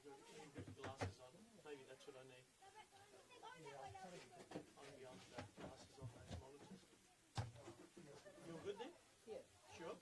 You've got glasses on. Maybe that's what I need. I'm beyond that. Glasses on those monitors. Feel good then? Yeah. Sure.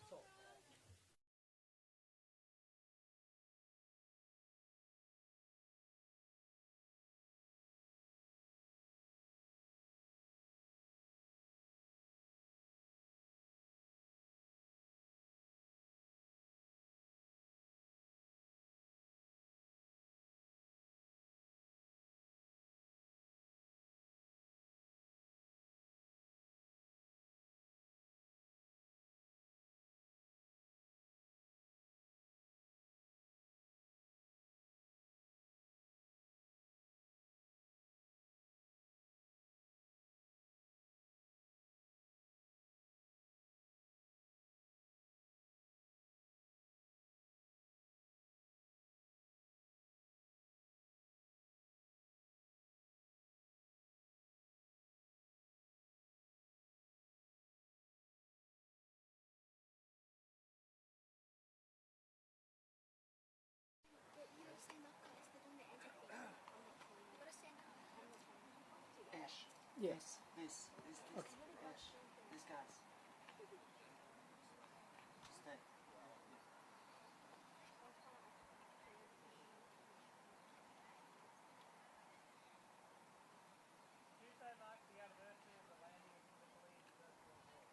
Ash. Yes. This Okay. Ash. These guys. Stay. Tuesday marks the anniversary of the landing of Gallipoli's First World War.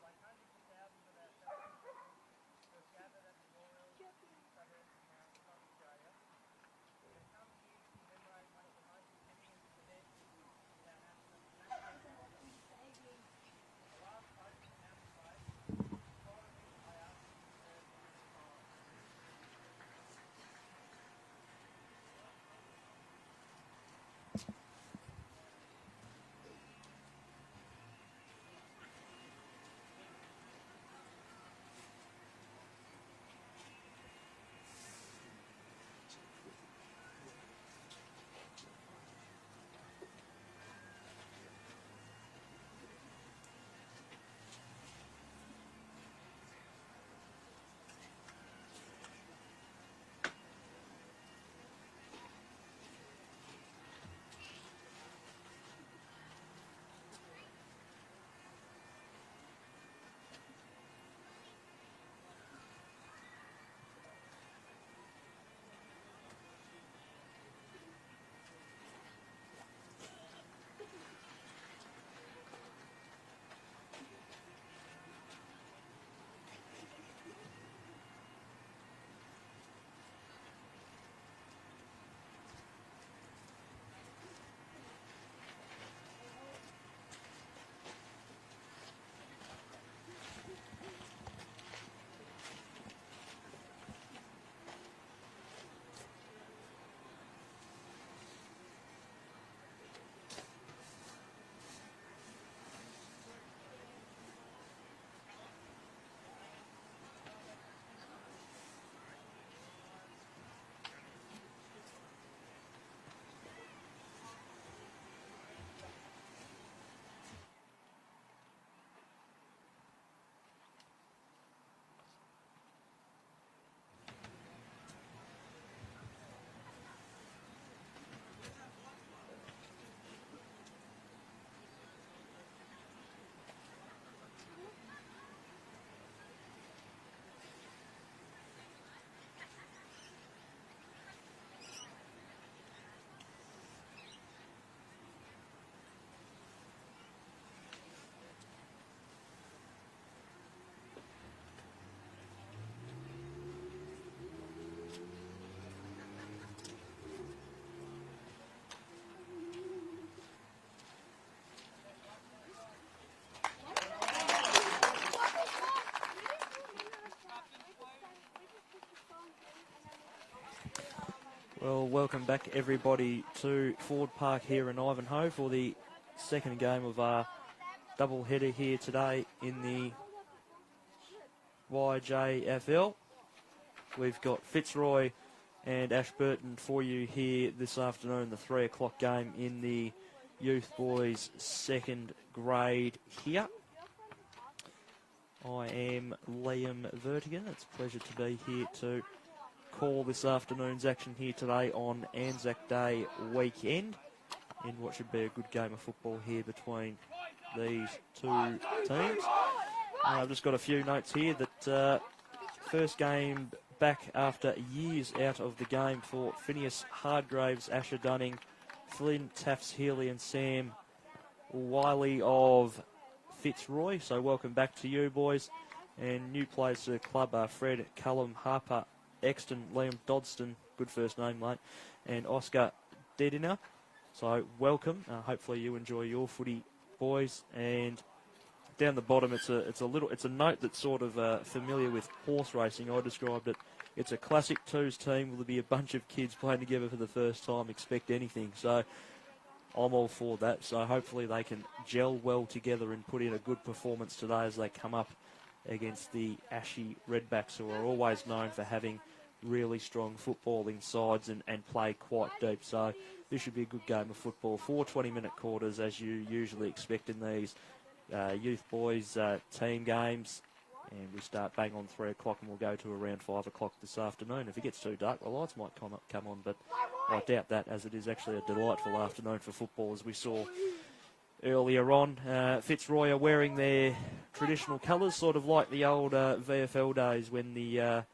Like hundreds of thousands of our fellow citizens who have gathered at memorials in suburbs and towns across Australia, we have come here to commemorate one of the most significant events in our national development. The last open house place, before which I ask you to turn to this time. Well, welcome back everybody to Ford Park here in Ivanhoe for the second game of our double header here today in the YJFL. We've got Fitzroy and Ashburton for you here this afternoon, the 3 o'clock game in the Youth Boys second grade here. I am Liam Vertigan. It's a pleasure to be here to call this afternoon's action here today on Anzac Day weekend in what should be a good game of football here between these two teams. I've just got a few notes here that first game back after years out of the game for Phineas Hardgraves, Asher Dunning, Flynn, Taffs, Healy and Sam Wiley of Fitzroy. So welcome back to you, boys. And new players to the club are Fred, Callum, Harper, Exton, Liam Doddston, good first name, mate, and Oscar Dedina. So welcome. Hopefully you enjoy your footy, boys. And down the bottom, it's a note that's sort of familiar with horse racing. I described it. It's a classic twos team. Will there be a bunch of kids playing together for the first time? Expect anything. So I'm all for that. So hopefully they can gel well together and put in a good performance today as they come up against the Ashy Redbacks, who are always known for having really strong footballing sides and play quite deep. So this should be a good game of football. 4 20-minute quarters, as you usually expect in these youth boys team games. And we start bang on 3 o'clock and we'll go to around 5 o'clock this afternoon. If it gets too dark, the lights might come on, but I doubt that, as it is actually a delightful afternoon for football, as we saw earlier on. Fitzroy are wearing their traditional colours, sort of like the old VFL days when the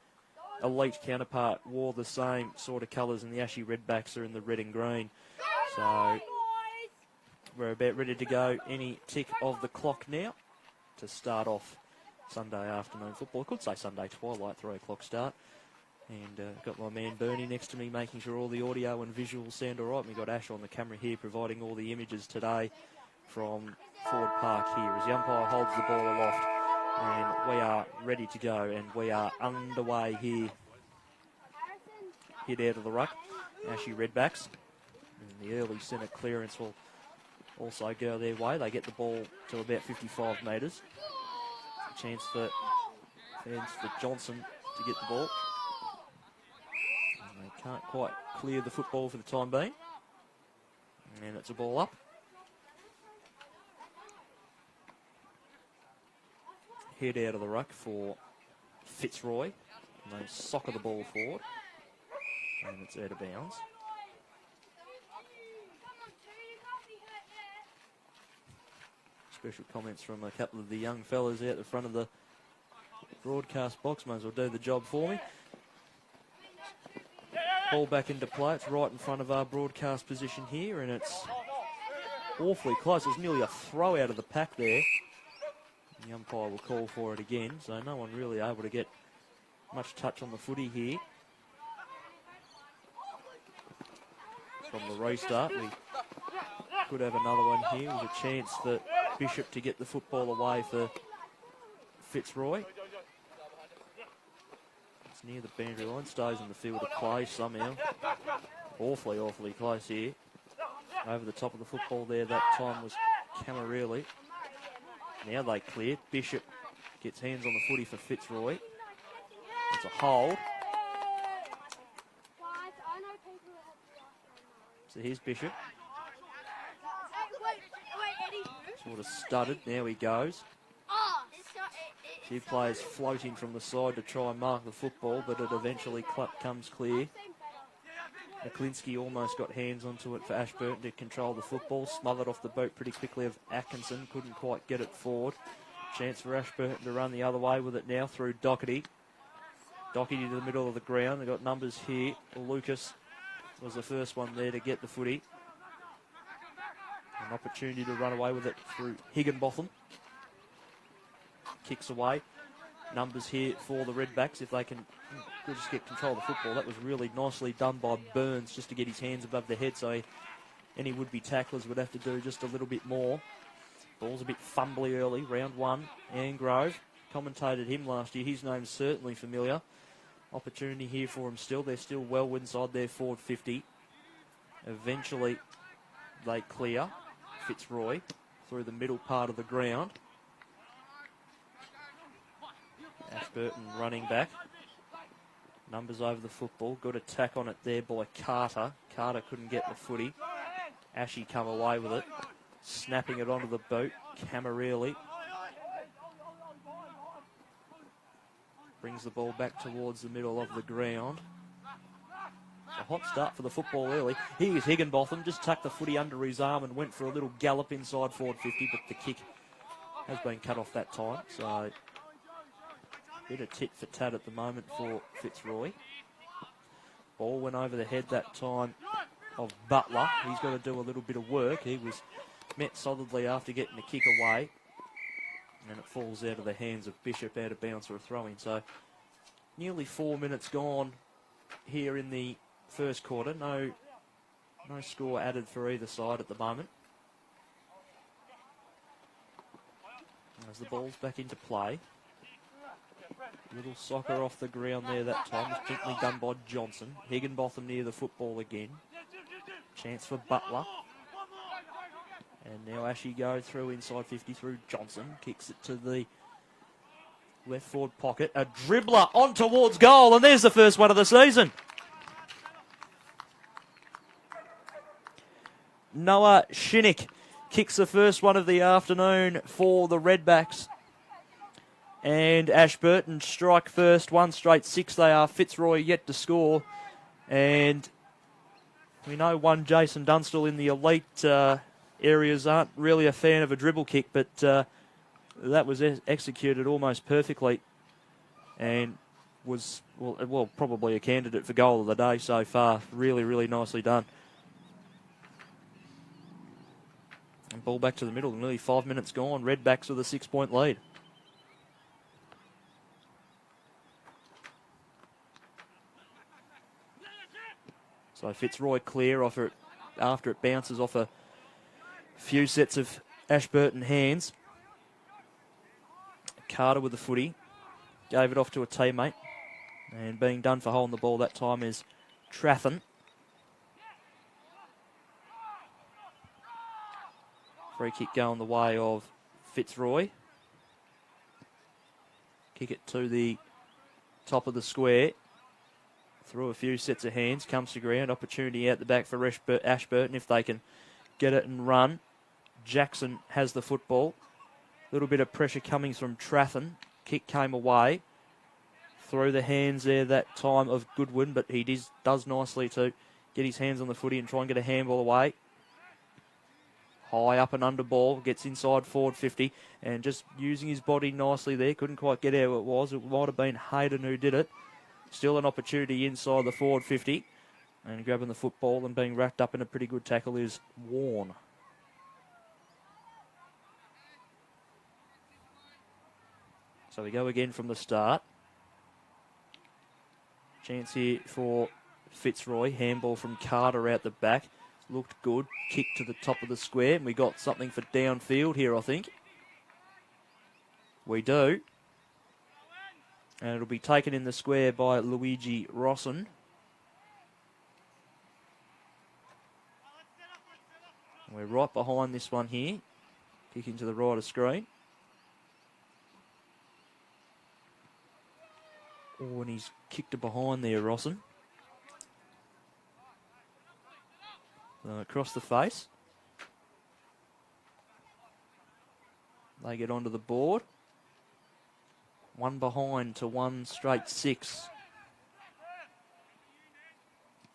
elite counterpart wore the same sort of colours, and the Ashy Redbacks are in the red and green. So we're about ready to go any tick of the clock now to start off Sunday afternoon football. I could say Sunday twilight, 3 o'clock start. And got my man Bernie next to me, making sure all the audio and visuals sound all right. We've got Ash on the camera here, providing all the images today from Ford Park here as the umpire holds the ball aloft. And we are ready to go, and we are underway here. Hit out of the ruck, Ashy Redbacks. And the early centre clearance will also go their way. They get the ball to about 55 metres. A chance for Johnson to get the ball. And they can't quite clear the football for the time being. And it's a ball up. Head out of the ruck for Fitzroy. And they soccer the ball forward. And it's out of bounds. Special comments from a couple of the young fellas out the front of the broadcast box. Might as well do the job for me. Ball back into play. It's right in front of our broadcast position here, and it's awfully close. There's nearly a throw out of the pack there. The umpire will call for it again, so no one really able to get much touch on the footy here. From the restart, we could have another one here with a chance for Bishop to get the football away for Fitzroy. It's near the boundary line, stays in the field of play somehow. Awfully close here. Over the top of the football there, that time was Camarelli. Now they clear. Bishop gets hands on the footy for Fitzroy. It's a hold. So here's Bishop. Sort of studded. Now he goes. Two players floating from the side to try and mark the football, but it eventually comes clear. McClinsky almost got hands onto it for Ashburton to control the football. Smothered off the boot pretty quickly of Atkinson. Couldn't quite get it forward. Chance for Ashburton to run the other way with it now through Doherty. Doherty to the middle of the ground. They've got numbers here. Lucas was the first one there to get the footy. An opportunity to run away with it through Higginbotham. Kicks away. Numbers here for the Redbacks if they can just get control of the football. That was really nicely done by Burns just to get his hands above the head, so any would-be tacklers would have to do just a little bit more. Ball's a bit fumbly early, round one. Angrove commentated him last year. His name's certainly familiar. Opportunity here for him still. They're still well inside their forward 50. Eventually they clear Fitzroy through the middle part of the ground. Ashburton running back. Numbers over the football. Good attack on it there by Carter. Carter couldn't get the footy. Ashy come away with it. Snapping it onto the boot. Camarelli brings the ball back towards the middle of the ground. a hot start for the football early. Here's Higginbotham, just tucked the footy under his arm and went for a little gallop inside forward 50, but the kick has been cut off that time. So, bit of tit for tat at the moment for Fitzroy. Ball went over the head that time of Butler. He's got to do a little bit of work. He was met solidly after getting the kick away. And it falls out of the hands of Bishop out of bounds for a throw-in. So, nearly 4 minutes gone here in the first quarter. No score added for either side at the moment. As the ball's back into play. Little soccer off the ground there that time. It's gently done by Johnson. Higginbotham near the football again. Chance for Butler. And now Ashy go through inside 50 through Johnson. Kicks it to the left forward pocket. A dribbler on towards goal. And there's the first one of the season. Noah Shinnick kicks the first one of the afternoon for the Redbacks. And Ashburton strike first, 1 straight 6 they are. Fitzroy yet to score. And we know one Jason Dunstall in the elite areas aren't really a fan of a dribble kick, but that was executed almost perfectly and was, well, probably a candidate for goal of the day so far. Really, really nicely done. And ball back to the middle, nearly 5 minutes gone. Redbacks with a 6-point lead. So Fitzroy clear after it bounces off a few sets of Ashburton hands. Carter with the footy. Gave it off to a teammate. And being done for holding the ball that time is Traffin. Free kick going the way of Fitzroy. Kick it to the top of the square. Through a few sets of hands, comes to ground. Opportunity out the back for Ashburton if they can get it and run. Jackson has the football. A little bit of pressure coming from Traffin. Kick came away. Through the hands there that time of Goodwin, but he does nicely to get his hands on the footy and try and get a handball away. High up and under ball, gets inside forward 50 and just using his body nicely there. Couldn't quite get out what it was. It might have been Hayden who did it. Still an opportunity inside the forward 50. And grabbing the football and being wrapped up in a pretty good tackle is Warren. So we go again from the start. Chance here for Fitzroy. Handball from Carter out the back. Looked good. Kick to the top of the square. And we got something for downfield here, I think. We do. And it'll be taken in the square by Luigi Rosson. We're right behind this one here. Kicking to the right of screen. Oh, and he's kicked it behind there, Rosson. Across the face. They get onto the board. 1 behind to 1 straight 6.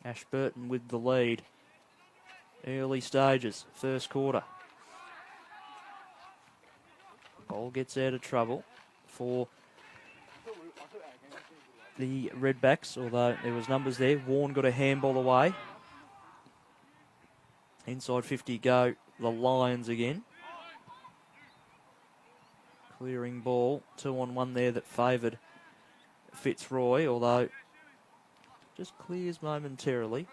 Ashburton with the lead. Early stages, first quarter. Ball gets out of trouble for the Redbacks, although there was numbers there. Warren got a handball away. Inside 50 go the Lions again. Clearing ball, 2-on-1 there that favoured Fitzroy, although just clears momentarily.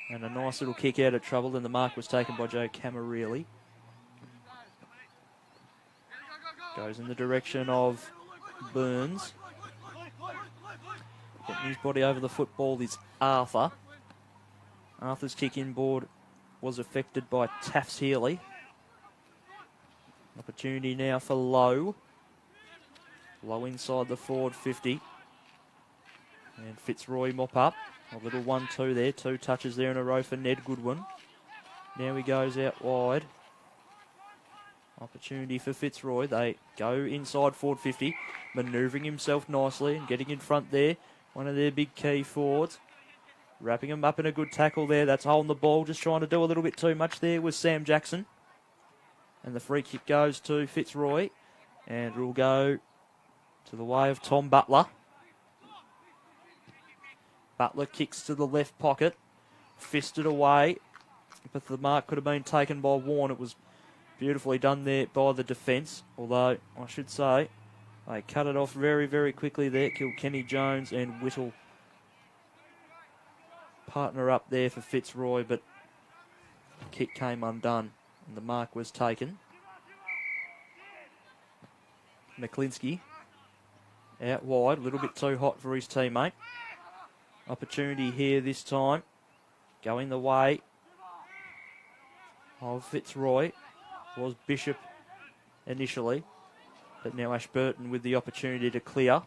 And a nice little kick out of trouble, and the mark was taken by Joe Camarilli. Goes in the direction of Burns. Getting his body over the football is Arthur. Arthur's kick inboard was affected by Taffs Healy. Opportunity now for Lowe. Lowe inside the forward 50. And Fitzroy mop up. A little 1-2 there. 2 touches there in a row for Ned Goodwin. Now he goes out wide. Opportunity for Fitzroy. They go inside forward 50. Manoeuvring himself nicely and getting in front there. One of their big key forwards. Wrapping him up in a good tackle there. That's holding the ball. Just trying to do a little bit too much there was Sam Jackson. And the free kick goes to Fitzroy. And it will go to the way of Tom Butler. Butler kicks to the left pocket. Fisted away. But the mark could have been taken by Warren. It was beautifully done there by the defence. Although, I should say, they cut it off very, very quickly there. Kilkenny Jones and Whittle partner up there for Fitzroy, but the kick came undone and the mark was taken. McClinsky out wide, a little bit too hot for his teammate. Opportunity here this time, going the way of Fitzroy. Was Bishop initially, but now Ashburton with the opportunity to clear.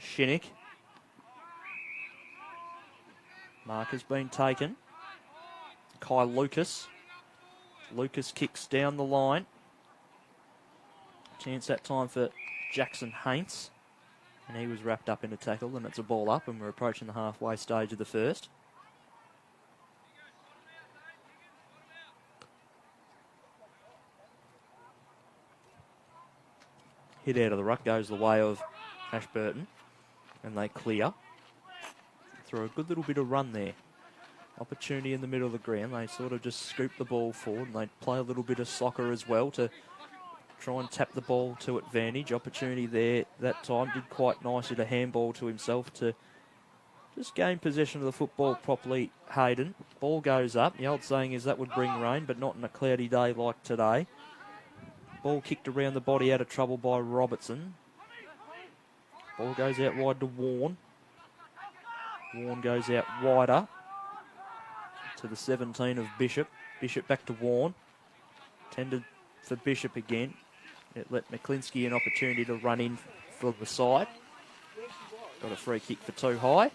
Shinnick. Mark has been taken. Kai Lucas. Lucas kicks down the line. Chance that time for Jackson Haints. And he was wrapped up in a tackle, and it's a ball up, and we're approaching the halfway stage of the first. Hit out of the ruck goes the way of Ashburton, and they clear. Through a good little bit of run there. Opportunity in the middle of the ground. They sort of just scoop the ball forward, and they play a little bit of soccer as well to try and tap the ball to advantage. Opportunity there that time. Did quite nicely to handball to himself to just gain possession of the football properly, Hayden. Ball goes up. The old saying is that would bring rain, but not on a cloudy day like today. Ball kicked around the body, out of trouble by Robertson. Ball goes out wide to Warren. Warren goes out wider to the 17 of Bishop. Bishop back to Warren. Tended for Bishop again. It let McClinsky an opportunity to run in for the side. Got a free kick for too high.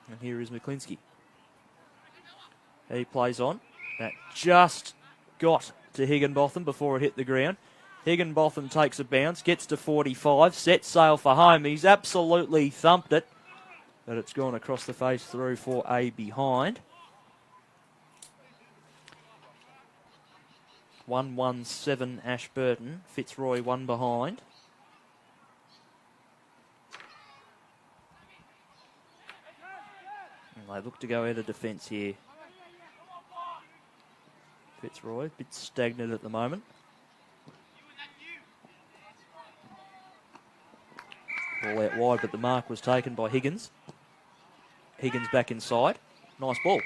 And here is McClinsky. He plays on. That just got to Higginbotham before it hit the ground. Higginbotham takes a bounce, gets to 45, sets sail for home. He's absolutely thumped it, but it's gone across the face through for a behind. 1-1-7 Ashburton. Fitzroy one behind. And they look to go out of defence here. Fitzroy, a bit stagnant at the moment. Ball out wide, but the mark was taken by Higgins. Higgins back inside. Nice ball.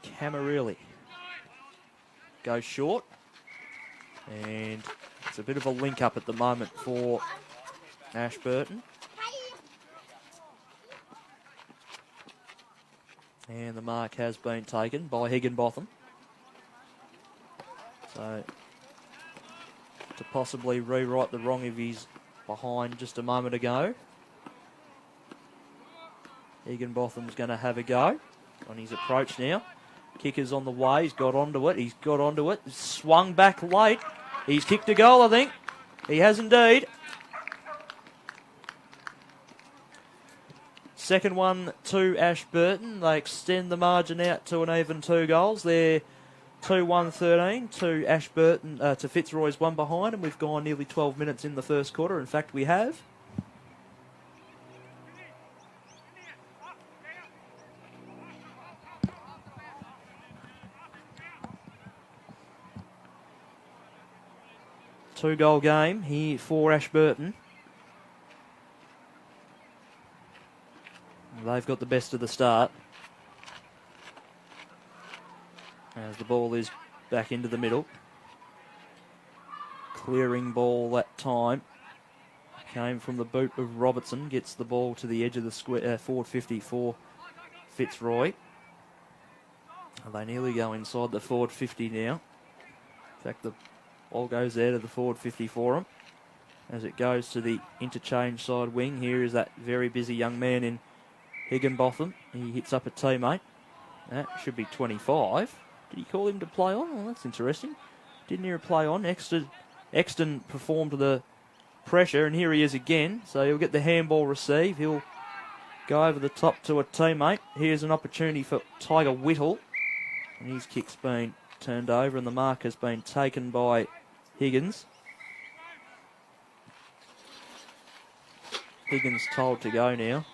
Camarilli goes short. And it's a bit of a link up at the moment for Ashburton. And the mark has been taken by Higginbotham. So, to possibly rewrite the wrong if he's behind just a moment ago. Higginbotham's going to have a go on his approach now. Kicker's on the way. He's got onto it. He's got onto it. Swung back late. He's kicked a goal, I think. He has indeed. Second one to Ashburton. They extend the margin out to an even 2 goals. They're 2-1-13 to Ashburton, to Fitzroy's one behind, and we've gone nearly 12 minutes in the first quarter. In fact, we have. Two-goal game here for Ashburton. They've got the best of the start. As the ball is back into the middle. Clearing ball that time. Came from the boot of Robertson. Gets the ball to the edge of the square, forward 50 for Fitzroy. And they nearly go inside the forward 50 now. In fact, the ball goes out of the forward 50 for them. As it goes to the interchange side wing. Here is that very busy young man in Higginbotham. He hits up a teammate. That should be 25. Did he call him to play on? Well, that's interesting. Didn't hear a play on. Exton performed the pressure, and here he is again. So he'll get the handball receive. He'll go over the top to a teammate. Here's an opportunity for Tiger Whittle. And his kick's been turned over, and the mark has been taken by Higgins. Higgins told to go now.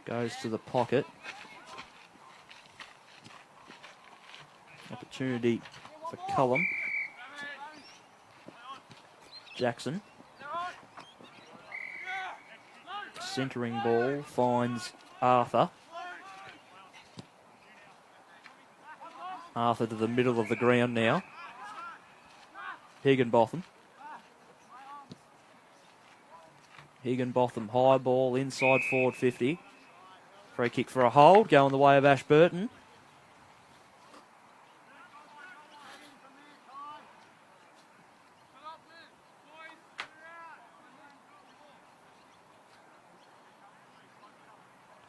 Goes to the pocket. Opportunity for Cullum. Jackson. Centering ball finds Arthur. Arthur to the middle of the ground now. Higginbotham. Higginbotham high ball inside forward 50. Free kick for a hold, going the way of Ashburton.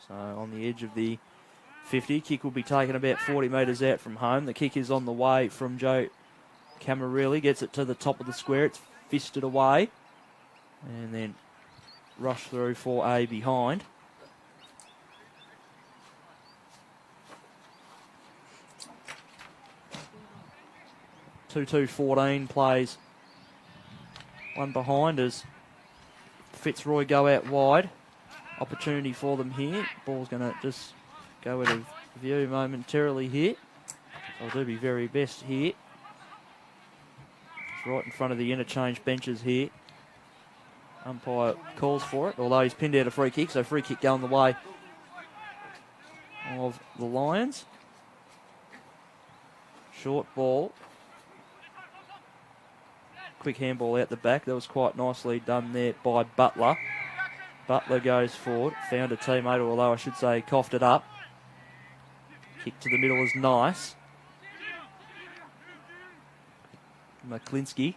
So on the edge of the 50, kick will be taken about 40 metres out from home. The kick is on the way from Joe Camarilli, gets it to the top of the square. It's fisted away and then rush through for a behind. (2-2-14) plays one behind as Fitzroy go out wide. Opportunity for them here. Ball's going to just go out of view momentarily here. I'll do my very best here. It's right in front of the interchange benches here. Umpire calls for it, although he's pinned out a free kick, so free kick going the way of the Lions. Short ball. Quick handball out the back. That was quite nicely done there by Butler. Butler goes forward. Found a teammate, although I should say coughed it up. Kick to the middle is nice. McClinsky.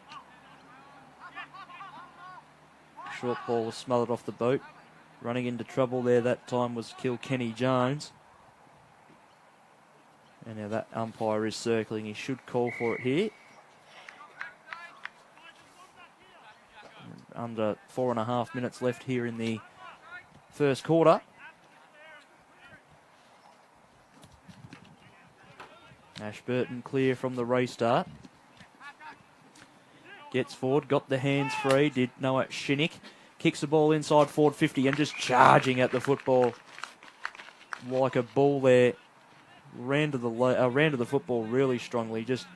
Short ball was smothered off the boot. Running into trouble there that time was Kilkenny Jones. And now that umpire is circling. He should call for it here. Under 4.5 minutes left here in the first quarter. Ashburton clear from the restart. Gets forward, got the hands free, did Noah Shinnick. Kicks the ball inside forward 50 and just charging at the football like a bull there. Ran to the football really strongly, just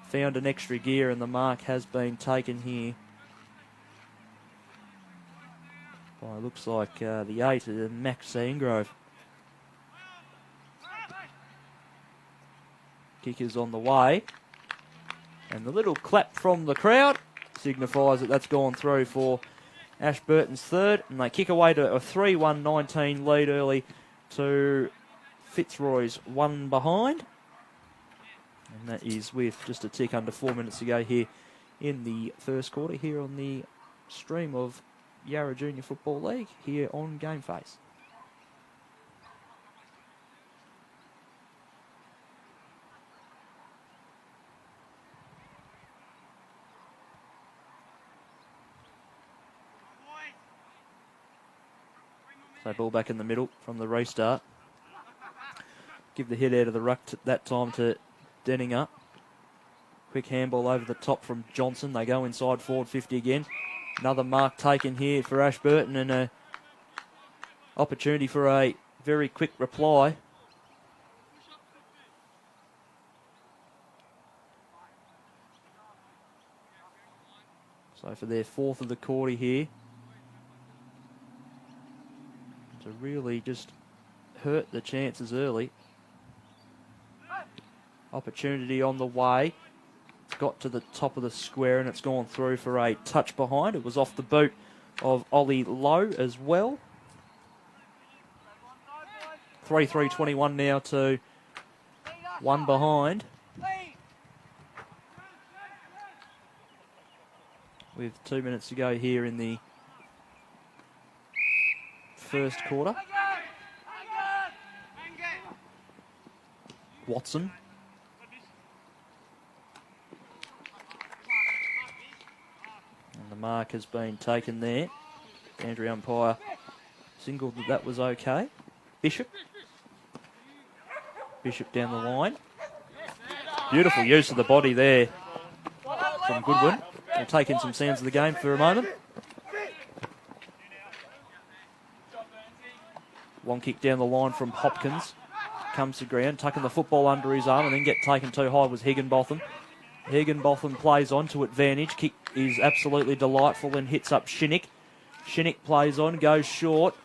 found an extra gear, and the mark has been taken here. Well, it looks like the 8 is Max Seagrove. Kick is on the way. And the little clap from the crowd signifies that that's gone through for Ashburton's third. And they kick away to a 3-1-19 lead early to Fitzroy's one behind. And that is with just a tick under 4 minutes to go here in the first quarter here on the stream of Yarra Junior Football League here on Game Face. So ball back in the middle from the restart. Give the hit out of the ruck that time to Denninger. Quick handball over the top from Johnson. They go inside forward 50 again. Another mark taken here for Ashburton, and an opportunity for a very quick reply. So for their fourth of the quarter here, to really just hurt the chances early. Opportunity on the way. It's got to the top of the square and it's gone through for a touch behind. It was off the boot of Ollie Lowe as well. 3-3-21 now to one behind. With 2 minutes to go here in the first quarter. Watson. And the mark has been taken there. Andrew umpire singled that was okay. Bishop down the line. Beautiful use of the body there from Goodwin. We'll take in some sounds of the game for a moment. One kick down the line from Hopkins. Comes to ground, tucking the football under his arm and then get taken too high was Higginbotham. Higginbotham plays on to advantage. Kick is absolutely delightful and hits up Shinnick. Shinnick plays on, goes short.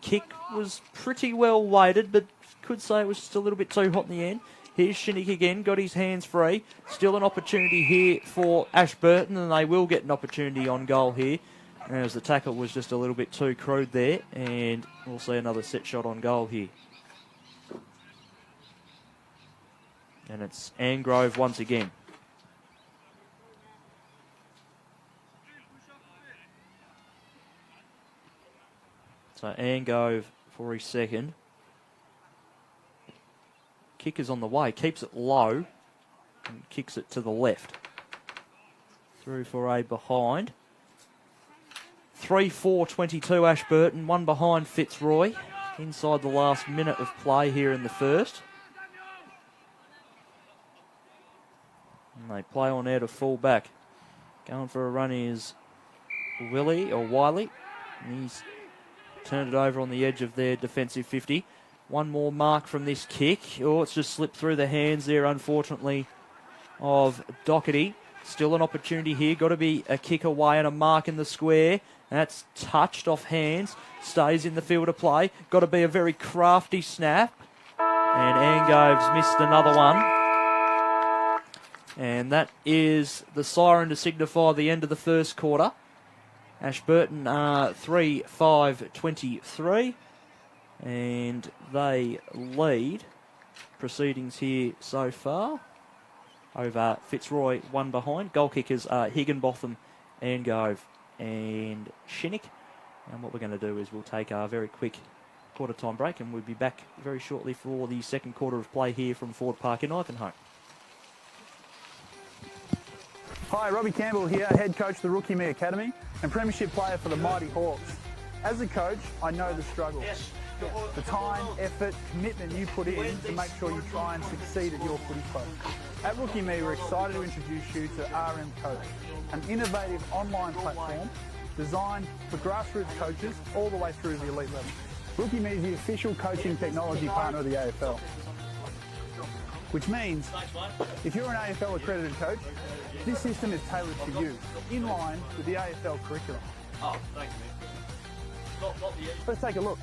Kick was pretty well weighted, but could say it was just a little bit too hot in the end. Here's Shinnick again, got his hands free. Still an opportunity here for Ashburton, and they will get an opportunity on goal here, as the tackle was just a little bit too crude there, and we'll see another set shot on goal here. And it's Angrove once again. So Angrove for his second. Kick is on the way, keeps it low and kicks it to the left. Through for a behind. 3-4-22 Ashburton, one behind Fitzroy. Inside the last minute of play here in the first. And they play on out of full back. Going for a run is Wiley. And he's turned it over on the edge of their defensive 50. One more mark from this kick. Oh, it's just slipped through the hands there, unfortunately, of Doherty. Still an opportunity here. Got to be a kick away and a mark in the square. That's touched off hands. Stays in the field of play. Got to be a very crafty snap. And Angrove's missed another one. And that is the siren to signify the end of the first quarter. Ashburton are 3-5-23. And they lead proceedings here so far over Fitzroy, one behind. Goal kickers are Higginbotham, Angrove and Shinnick. And what we're going to do is we'll take a very quick quarter time break and we'll be back very shortly for the second quarter of play here from Ford Park in Ivanhoe. Hi, Robbie Campbell here, head coach of the Rookie Me Academy and premiership player for the Mighty Hawks. As a coach, I know the struggle. The time, effort, commitment you put in to make sure you try and succeed at your footy club. At Rookie Me, we're excited to introduce you to RM Coach, an innovative online platform designed for grassroots coaches all the way through to the elite level. Rookie Me is the official coaching technology partner of the AFL, which means if you're an AFL accredited coach, this system is tailored for you, in line with the AFL curriculum. Oh, thanks, man. Let's take a look.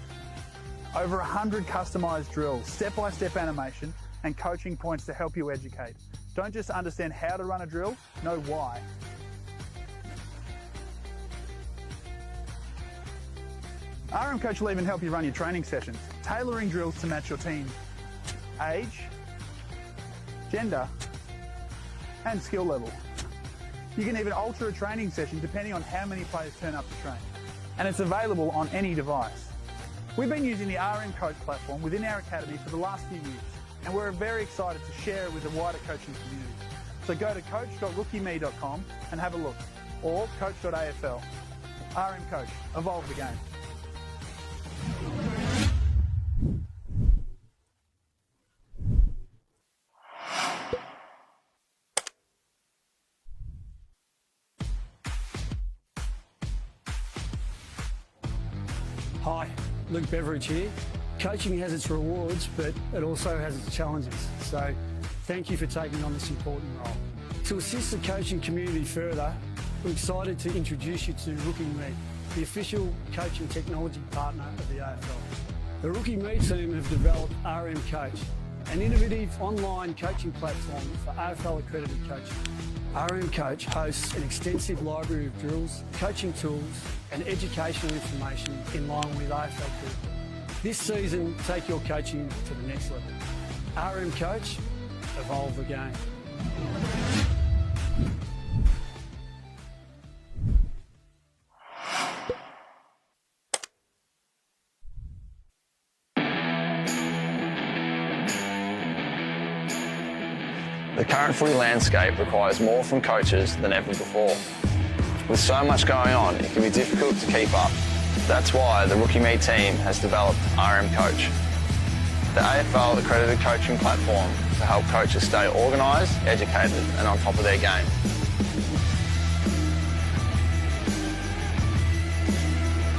Over 100 customised drills, step-by-step animation and coaching points to help you educate. Don't just understand how to run a drill, know why. RM Coach will even help you run your training sessions, tailoring drills to match your team's age, gender and skill level. You can even alter a training session depending on how many players turn up to train. And it's available on any device. We've been using the RM Coach platform within our academy for the last few years, and we're very excited to share it with the wider coaching community. So go to coach.rookieme.com and have a look, or coach.afl. RM Coach, evolve the game. Hi, Luke Beveridge here. Coaching has its rewards, but it also has its challenges. So thank you for taking on this important role. To assist the coaching community further, we're excited to introduce you to Rookie Me, the official coaching technology partner of the AFL. The Rookie Me team have developed RM Coach, an innovative online coaching platform for AFL accredited coaches. RM Coach hosts an extensive library of drills, coaching tools and educational information in line with AFL curriculum. This season, take your coaching to the next level. RM Coach, evolve the game. The current footy landscape requires more from coaches than ever before. With so much going on, it can be difficult to keep up. That's why the Rookie Me team has developed RM Coach, the AFL accredited coaching platform to help coaches stay organised, educated and on top of their game.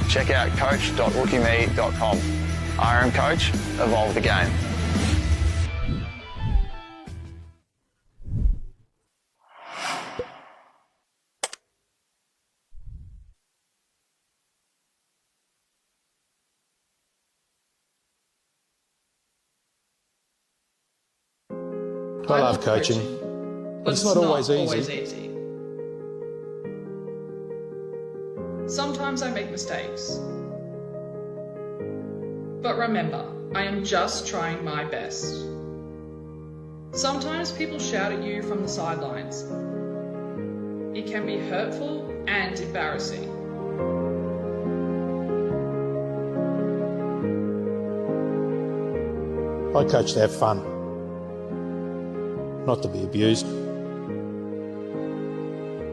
Check out coach.rookieme.com. RM Coach, evolve the game. I love coaching, but it's not always easy. Sometimes I make mistakes. But remember, I am just trying my best. Sometimes people shout at you from the sidelines. It can be hurtful and embarrassing. I coach to have fun, not to be abused.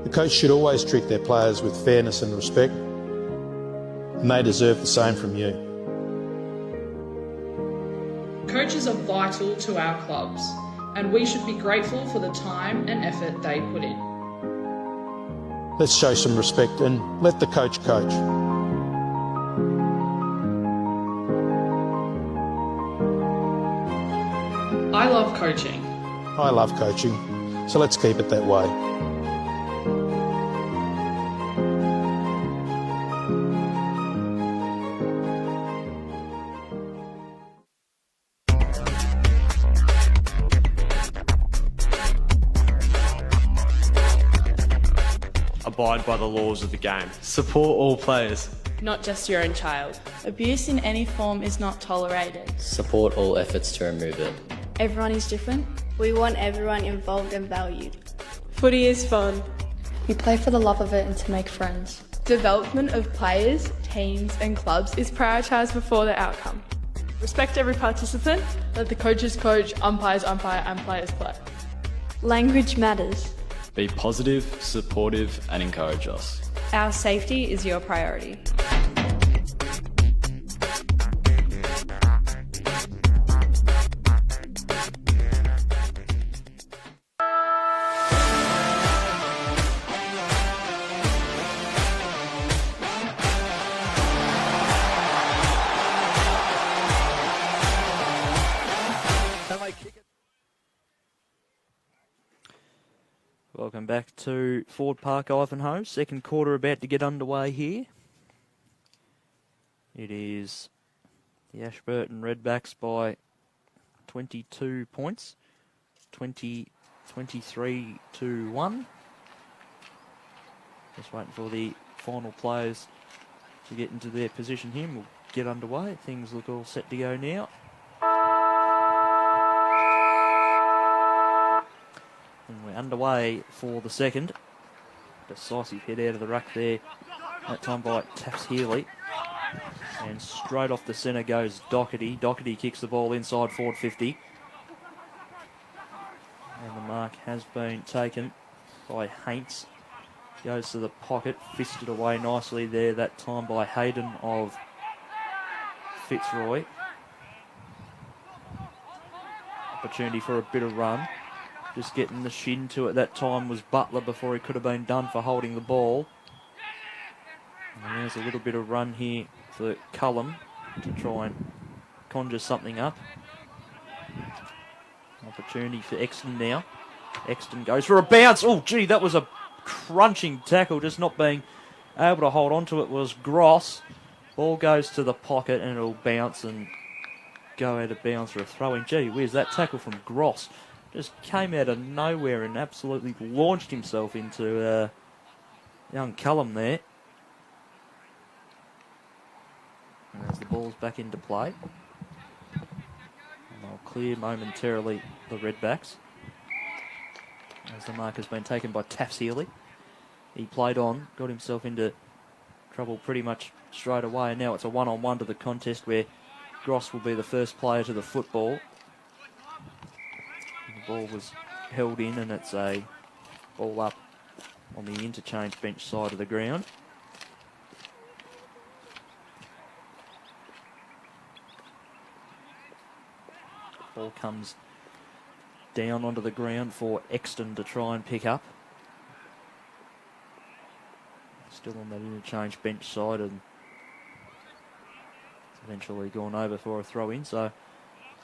The coach should always treat their players with fairness and respect, and they deserve the same from you. Coaches are vital to our clubs, and we should be grateful for the time and effort they put in. Let's show some respect and let the coach coach. I love coaching. I love coaching, so let's keep it that way. Abide by the laws of the game. Support all players. Not just your own child. Abuse in any form is not tolerated. Support all efforts to remove it. Everyone is different. We want everyone involved and valued. Footy is fun. We play for the love of it and to make friends. Development of players, teams and clubs is prioritised before the outcome. Respect every participant. Let the coaches coach, umpires umpire and players play. Language matters. Be positive, supportive and encourage us. Our safety is your priority. Welcome back to Ford Park, Ivanhoe. Second quarter about to get underway here. It is the Ashburton Redbacks by 22 points. 23 to 1. Just waiting for the final players to get into their position here. We'll get underway. Things look all set to go now. And we're underway for the second. Decisive head out of the ruck there. That time by Taffs Healy. And straight off the centre goes Doherty. Doherty kicks the ball inside forward 50. And the mark has been taken by Haints. Goes to the pocket. Fisted away nicely there. That time by Hayden of Fitzroy. Opportunity for a bit of run. Just getting the shin to it that time was Butler before he could have been done for holding the ball. And there's a little bit of run here for Cullum to try and conjure something up. Opportunity for Exton now. Exton goes for a bounce. Oh, gee, that was a crunching tackle. Just not being able to hold on to it was Gross. Ball goes to the pocket and it'll bounce and go out of bounds for a throw-in. Gee, where's that tackle from Gross? Just came out of nowhere and absolutely launched himself into young Cullum there. And as the ball's back into play. And they'll clear momentarily the Redbacks. As the mark has been taken by Taffs Healy. He played on, got himself into trouble pretty much straight away. And now it's a one-on-one to the contest where Gross will be the first player to the football. Ball was held in and it's a ball up on the interchange bench side of the ground. Ball comes down onto the ground for Exton to try and pick up. Still on that interchange bench side, and eventually gone over for a throw in. So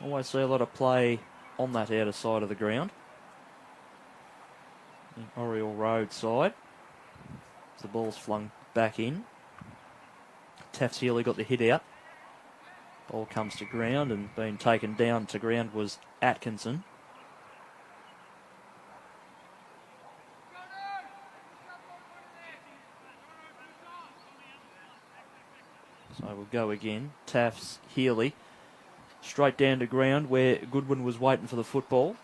always see a lot of play on that outer side of the ground. The Oriole Road side. The ball's flung back in. Taffs Healy got the hit out. Ball comes to ground, and being taken down to ground was Atkinson. So we'll go again. Taffs Healy straight down to ground where Goodwin was waiting for the football.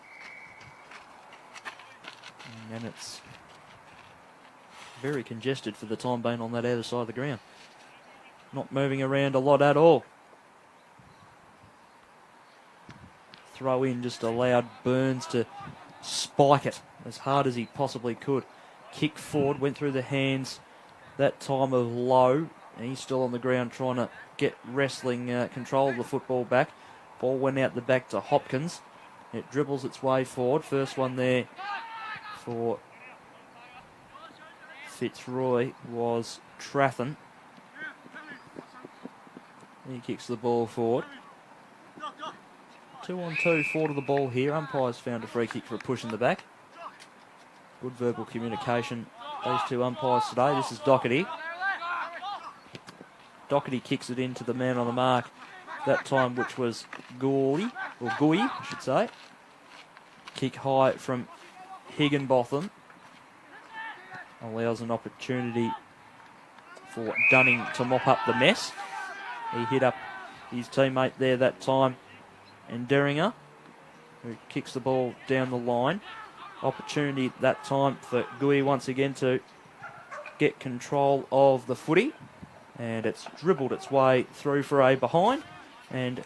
And it's very congested for the time being on that other side of the ground. Not moving around a lot at all. Throw in just allowed Burns to spike it as hard as he possibly could. Kick forward, went through the hands that time of Lowe. And he's still on the ground trying to get wrestling control of the football back. Ball went out the back to Hopkins. It dribbles its way forward. First one there for Fitzroy was Trathan. He kicks the ball forward. 2-on-2 forward of the ball here. Umpires found a free kick for a push in the back. Good verbal communication. Those two umpires today. This is Doherty. Doherty kicks it into the man on the mark that time, which was Gui, I should say. Kick high from Higginbotham. Allows an opportunity for Dunning to mop up the mess. He hit up his teammate there that time, and Derringer, who kicks the ball down the line. Opportunity that time for Gui once again to get control of the footy. And it's dribbled its way through for a behind. And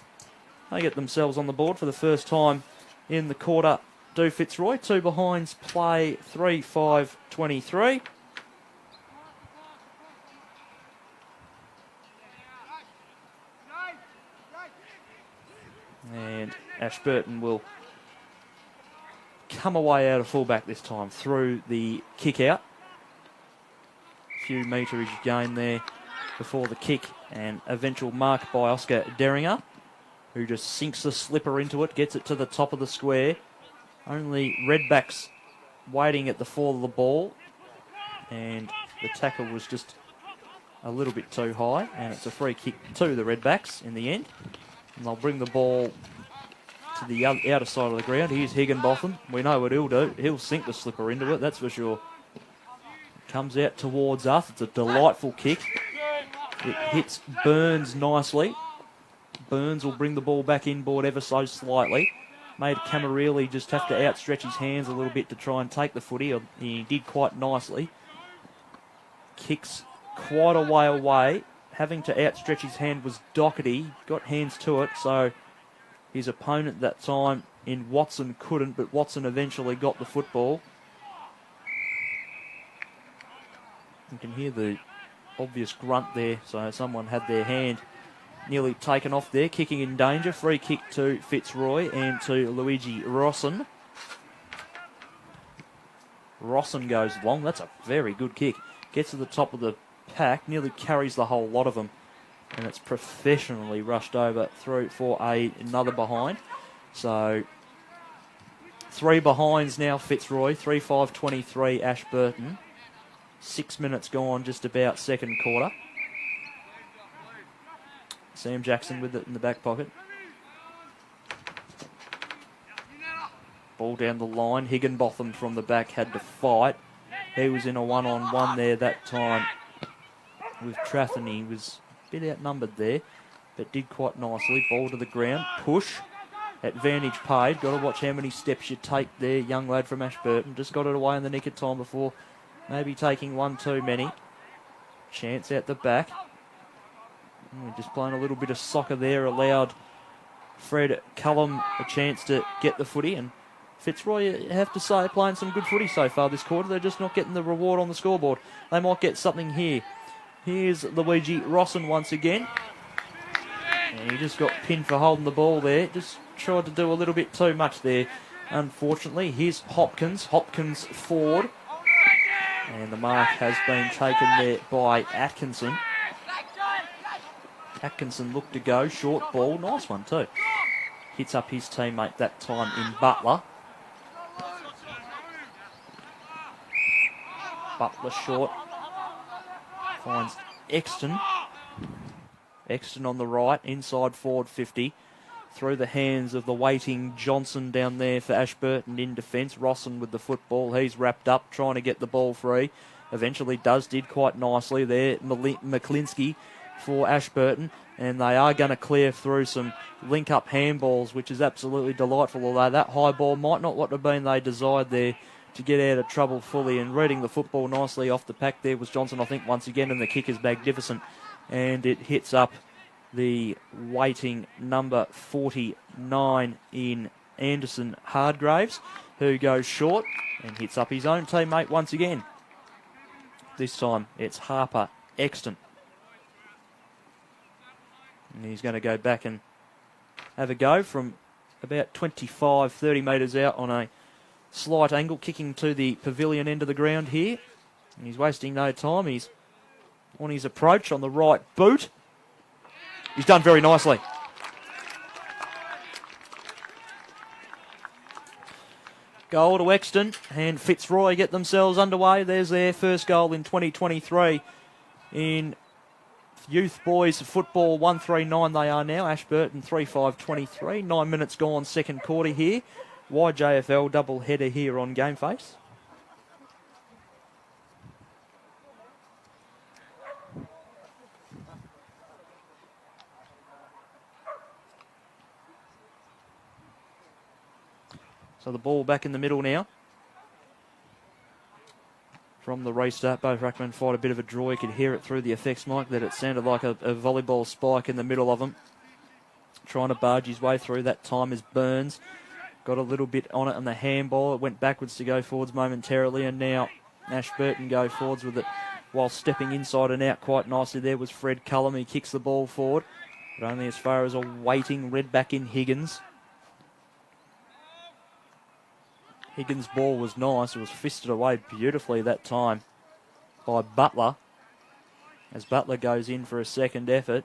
they get themselves on the board for the first time in the quarter. Do Fitzroy. 2 behinds play 3-5-23. And Ashburton will come away out of fullback this time through the kick out. A few meterage gain there before the kick, and eventual mark by Oscar Derringer, who just sinks the slipper into it, gets it to the top of the square. Only Redbacks waiting at the fall of the ball, and the tackle was just a little bit too high, and it's a free kick to the Redbacks in the end. And they'll bring the ball to the outer side of the ground. Here's Higginbotham. We know what he'll do. He'll sink the slipper into it, that's for sure. Comes out towards us. It's a delightful kick. It hits Burns nicely. Burns will bring the ball back inboard ever so slightly. Made Camarilli just have to outstretch his hands a little bit to try and take the footy. He did quite nicely. Kicks quite a way away. Having to outstretch his hand was Doherty. Got hands to it, so his opponent that time in Watson couldn't, but Watson eventually got the football. You can hear the obvious grunt there, so someone had their hand nearly taken off there. Kicking in danger. Free kick to Fitzroy and to Luigi Rosson. Rosson goes long. That's a very good kick. Gets to the top of the pack, nearly carries the whole lot of them, and it's professionally rushed over through for another behind. So 3 behinds now, Fitzroy. 3-5-23 Ashburton. 6 minutes gone, just about second quarter. Sam Jackson with it in the back pocket. Ball down the line. Higginbotham from the back had to fight. He was in a one-on-one there that time with Trathan. He was a bit outnumbered there, but did quite nicely. Ball to the ground. Push. Advantage paid. Got to watch how many steps you take there, young lad from Ashburton. Just got it away in the nick of time before maybe taking one too many. Chance out the back. We're just playing a little bit of soccer there. Allowed Fred Cullum a chance to get the footy, and Fitzroy, I have to say, playing some good footy so far this quarter. They're just not getting the reward on the scoreboard. They might get something here. Here's Luigi Rosson once again. And he just got pinned for holding the ball there. Just tried to do a little bit too much there, unfortunately. Here's Hopkins. Hopkins forward. And the mark has been taken there by Atkinson. Atkinson looked to go. Short ball. Nice one too. Hits up his teammate that time in Butler. Butler short. Finds Exton. Exton on the right. Inside forward 50. Through the hands of the waiting Johnson down there for Ashburton in defence. Rosson with the football. He's wrapped up trying to get the ball free. Eventually did quite nicely there. McClinsky for Ashburton. And they are going to clear through some link-up handballs, which is absolutely delightful. Although that high ball might not what have been they desired there to get out of trouble fully. And reading the football nicely off the pack there was Johnson, I think, once again. And the kick is magnificent. And it hits up the waiting number 49 in Anderson Hardgraves, who goes short and hits up his own teammate once again. This time it's Harper Exton. And he's going to go back and have a go from about 25, 30 metres out on a slight angle, kicking to the pavilion end of the ground here. And he's wasting no time. He's on his approach on the right boot. He's done very nicely. Goal to Exton, and Fitzroy get themselves underway. There's their first goal in 2023 in youth boys football. 1-3-9 they are now. Ashburton 3-5-23. 9 minutes gone, second quarter here. YJFL double header here on Game Face. So the ball back in the middle now. From the restart, both ruckmen fight a bit of a draw. You could hear it through the effects mic that it sounded like a volleyball spike in the middle of them. Trying to barge his way through that time is Burns. Got a little bit on it on the handball. It went backwards to go forwards momentarily, and now Ashburton go forwards with it while stepping inside and out quite nicely. There was Fred Cullum. He kicks the ball forward, but only as far as a waiting red back in Higgins. Higgins' ball was nice. It was fisted away beautifully that time by Butler. As Butler goes in for a second effort.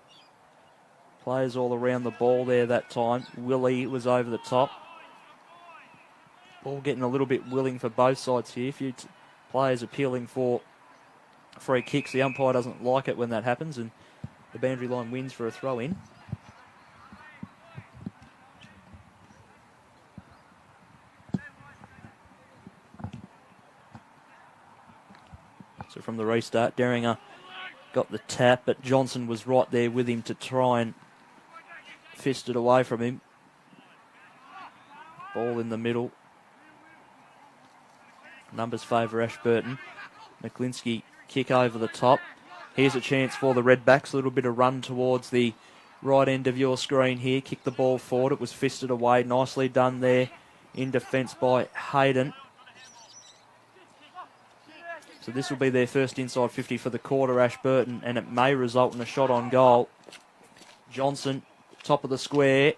Players all around the ball there that time. Willie was over the top. Ball getting a little bit willing for both sides here. A few players appealing for free kicks. The umpire doesn't like it when that happens, and the boundary line wins for a throw-in. So from the restart, Derringer got the tap, but Johnson was right there with him to try and fist it away from him. Ball in the middle. Numbers favour Ashburton. McClinsky kick over the top. Here's a chance for the Redbacks. A little bit of run towards the right end of your screen here. Kick the ball forward. It was fisted away. Nicely done there in defence by Hayden. So this will be their first inside 50 for the quarter, Ashburton, and it may result in a shot on goal. Johnson, top of the square,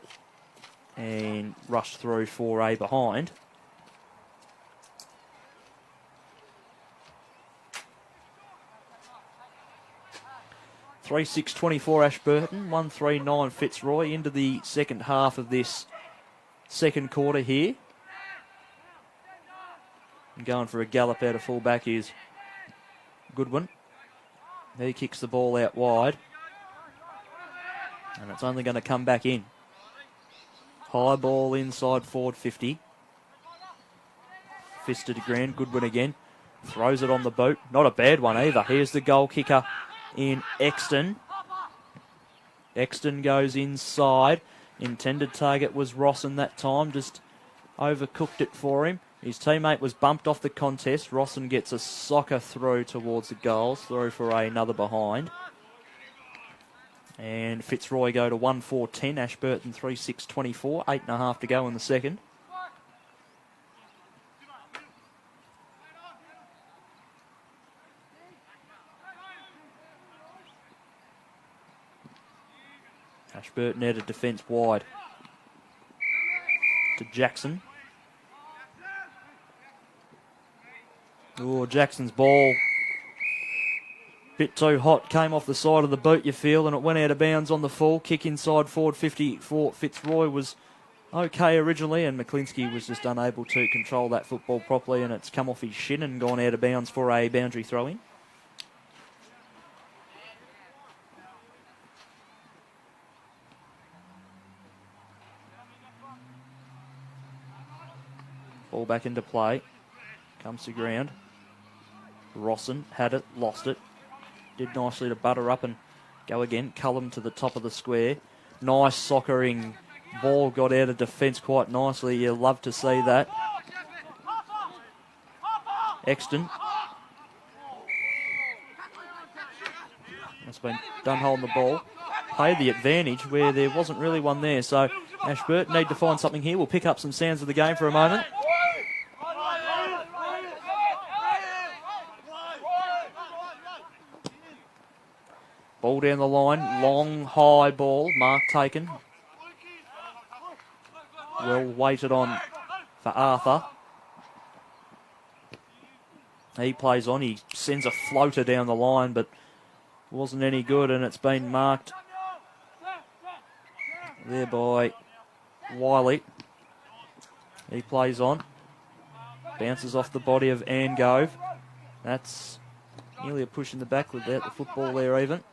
and rushed through for a behind. (3-6-24) Ashburton, 1-3-9 Fitzroy into the second half of this second quarter here. And going for a gallop out of full-back is Goodwin. He kicks the ball out wide. And it's only going to come back in. High ball inside forward 50. Fisted to ground. Goodwin again. Throws it on the boot. Not a bad one either. Here's the goal kicker in Exton. Exton goes inside. Intended target was Rosson that time. Just overcooked it for him. His teammate was bumped off the contest. Rosson gets a soccer throw towards the goals. Throw for another behind. And Fitzroy go to 1-4-10. Ashburton 3-6-24. 8.5 to go in the second. Ashburton out of defence wide. To Jackson. Oh, Jackson's ball. Bit too hot, came off the side of the boot, you feel, and it went out of bounds on the full. Kick inside forward 50 for Fitzroy was okay originally, and McClinsky was just unable to control that football properly, and it's come off his shin and gone out of bounds for a boundary throw-in. Ball back into play. Comes to ground. Rosson had it, lost it. Did nicely to butter up and go again. Cullum to the top of the square. Nice soccering. Ball got out of defence quite nicely. You love to see that. Exton. That's been done holding the ball. Played the advantage where there wasn't really one there. So Ashburton need to find something here. We'll pick up some sounds of the game for a moment. Ball down the line, long, high ball, mark taken. Well waited on for Arthur. He plays on, he sends a floater down the line, but wasn't any good, and it's been marked there by Wiley. He plays on, bounces off the body of Angove. That's nearly a push in the back without the football there even.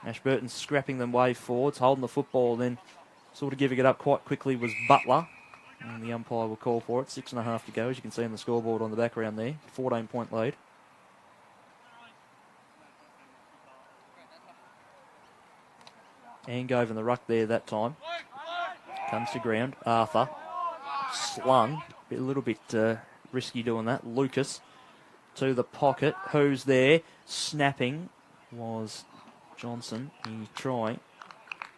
Ashburton scrapping them way forwards, holding the football, then sort of giving it up quite quickly was Butler. And the umpire will call for it. 6.5 to go, as you can see on the scoreboard on the background there. 14-point lead. Angove in the ruck there that time. Comes to ground. Arthur. Slung. A little bit risky doing that. Lucas to the pocket. Who's there? Snapping was Johnson. He's trying.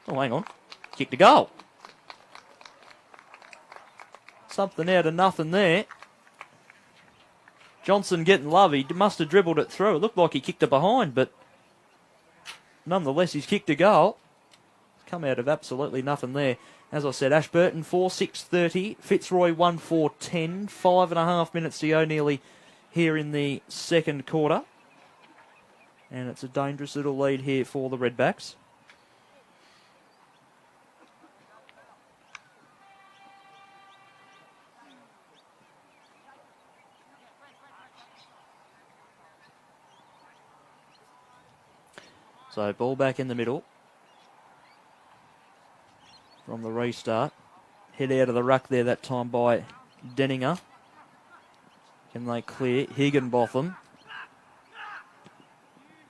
Oh, hang on. Kicked a goal. Something out of nothing there. Johnson getting love. He must have dribbled it through. It looked like he kicked it behind, but nonetheless, he's kicked a goal. Come out of absolutely nothing there. As I said, Ashburton 4-6-30. Fitzroy 1-4-10. 5.5 minutes to go nearly here in the second quarter. And it's a dangerous little lead here for the Redbacks. So ball back in the middle. From the restart. Head out of the ruck there that time by Denninger. Can they clear? Higginbotham.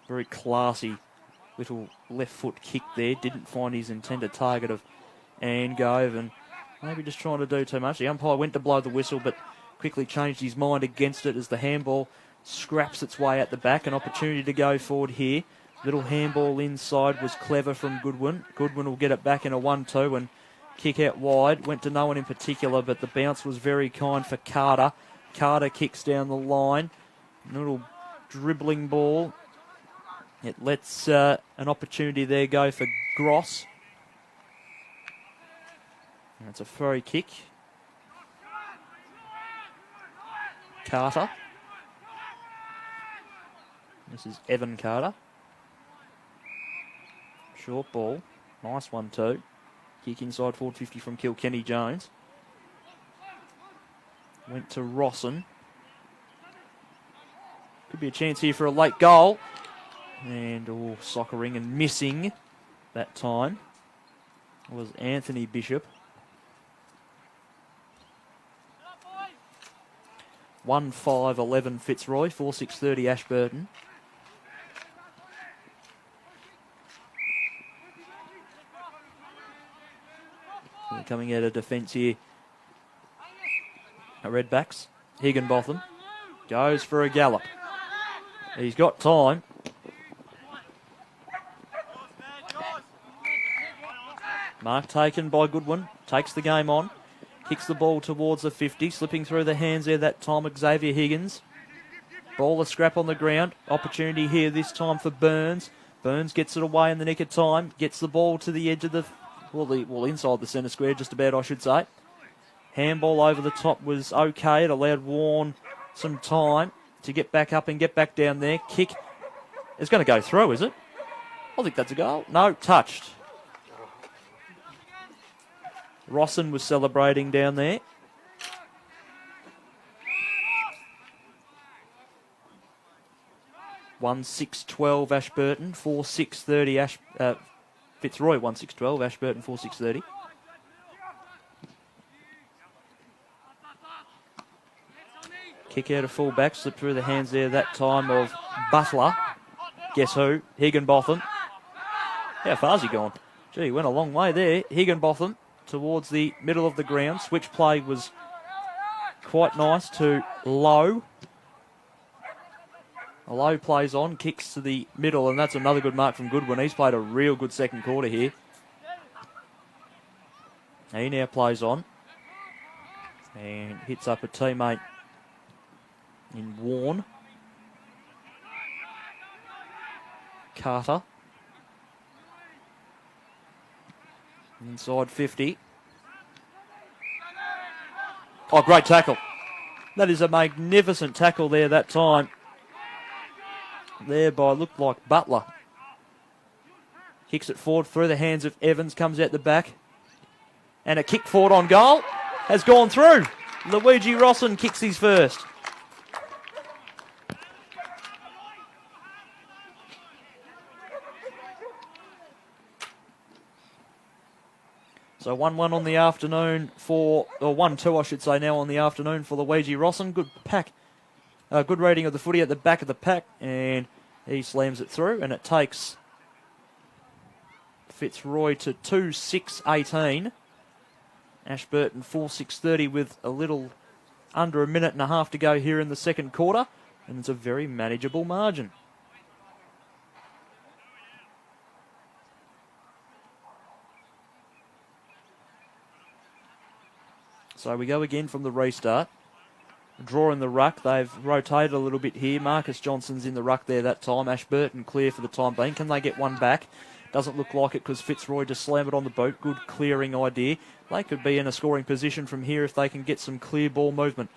Very classy little left foot kick there. Didn't find his intended target of Angove, and maybe just trying to do too much. The umpire went to blow the whistle, but quickly changed his mind against it as the handball scraps its way at the back. An opportunity to go forward here. Little handball inside was clever from Goodwin. Goodwin will get it back in a 1-2 and kick out wide. Went to no one in particular, but the bounce was very kind for Carter. Carter kicks down the line. Little dribbling ball. It lets an opportunity there go for Gross. And it's a free kick. Carter. This is Evan Carter. Short ball. Nice one too. Kick inside forward 50 from Kilkenny Jones. Went to Rosson. Could be a chance here for a late goal. And soccering and missing that time was Anthony Bishop. 1-5-11 Fitzroy. 4-6-30 Ashburton. Coming out of defence here. Redbacks. Higginbotham goes for a gallop. He's got time. Mark taken by Goodwin. Takes the game on. Kicks the ball towards the 50. Slipping through the hands there that time, Xavier Higgins. Ball a scrap on the ground. Opportunity here this time for Burns. Burns gets it away in the nick of time, gets the ball to the edge of the, inside the centre square, just about, I should say. Handball over the top was okay. It allowed Warren some time to get back up and get back down there. Kick is going to go through, is it? I think that's a goal. No, touched. Rosson was celebrating down there. One 6-12 Ashburton, 4-6-30 Fitzroy 1-6-12, Ashburton 4-6-30. Kick out of full back, slipped through the hands there that time of Butler. Guess who? Higginbotham. How far's he gone? Gee, went a long way there. Higginbotham towards the middle of the ground. Switch play was quite nice to Lowe. Lowe plays on, kicks to the middle, and that's another good mark from Goodwin. He's played a real good second quarter here. He now plays on and hits up a teammate in Warren. Carter. Inside 50. Oh, great tackle. That is a magnificent tackle there that time. There by, looked like Butler. Kicks it forward through the hands of Evans, comes out the back. And a kick forward on goal has gone through. Luigi Rosson kicks his first. So 1-1 on the afternoon for, or 1-2 I should say now on the afternoon for Luigi Rosson. Good pack, good rating of the footy at the back of the pack, and he slams it through, and it takes Fitzroy to 2-6-18. Ashburton 4-6-30 with a little under a minute and a half to go here in the second quarter, and it's a very manageable margin. So we go again from the restart. Draw in the ruck. They've rotated a little bit here. Marcus Johnson's in the ruck there that time. Ashburton clear for the time being. Can they get one back? Doesn't look like it because Fitzroy just slammed it on the boot. Good clearing idea. They could be in a scoring position from here if they can get some clear ball movement.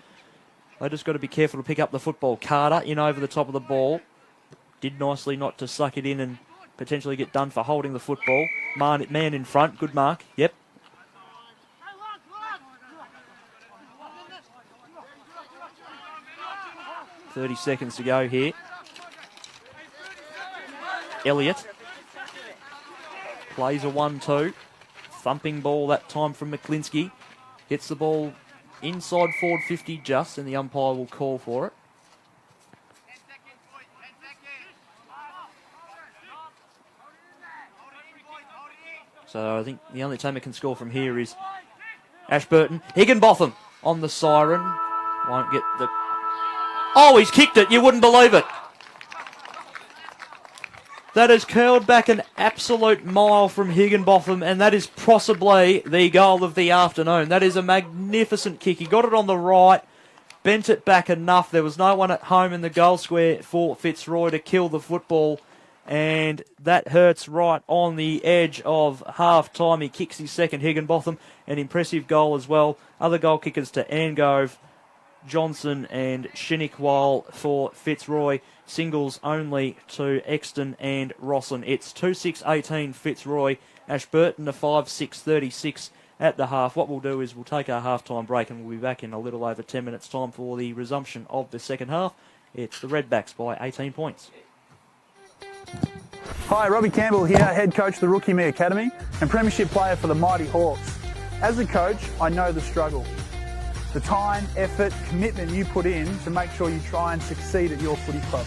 They just got to be careful to pick up the football. Carter in over the top of the ball. Did nicely not to suck it in and potentially get done for holding the football. Man in front. Good mark. Yep. 30 seconds to go here. Elliott plays a 1-2. Thumping ball that time from McClinsky. Gets the ball inside forward 50 just, and the umpire will call for it. So I think the only team that can score from here is Ashburton. Higginbotham on the siren. Won't get the... Oh, he's kicked it. You wouldn't believe it. That has curled back an absolute mile from Higginbotham, and that is possibly the goal of the afternoon. That is a magnificent kick. He got it on the right, bent it back enough. There was no one at home in the goal square for Fitzroy to kill the football, and that hurts right on the edge of half-time. He kicks his second, Higginbotham, an impressive goal as well. Other goal kickers to Angove, Johnson and Shinikwal for Fitzroy. Singles only to Exton and Rosson. It's 2-6-18 Fitzroy. Ashburton a 5-6-36 at the half. What we'll do is we'll take our half-time break and we'll be back in a little over 10 minutes' time for the resumption of the second half. It's the Redbacks by 18 points. Hi, Robbie Campbell here, head coach of the Rookie Me Academy and premiership player for the Mighty Hawks. As a coach, I know the struggle. The time, effort, commitment you put in to make sure you try and succeed at your footy club.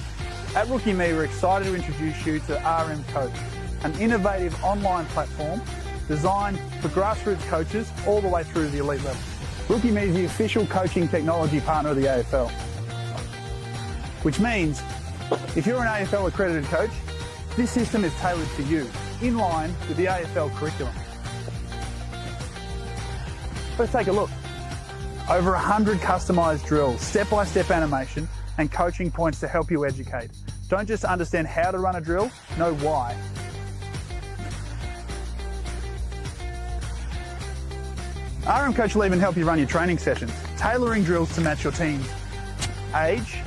At Rookie Me, we're excited to introduce you to RM Coach, an innovative online platform designed for grassroots coaches all the way through to the elite level. Rookie Me is the official coaching technology partner of the AFL, which means if you're an AFL accredited coach, this system is tailored for you, in line with the AFL curriculum. Let's take a look. Over 100 customised drills, step-by-step animation and coaching points to help you educate. Don't just understand how to run a drill, know why. RM Coach will even help you run your training sessions, tailoring drills to match your team's age,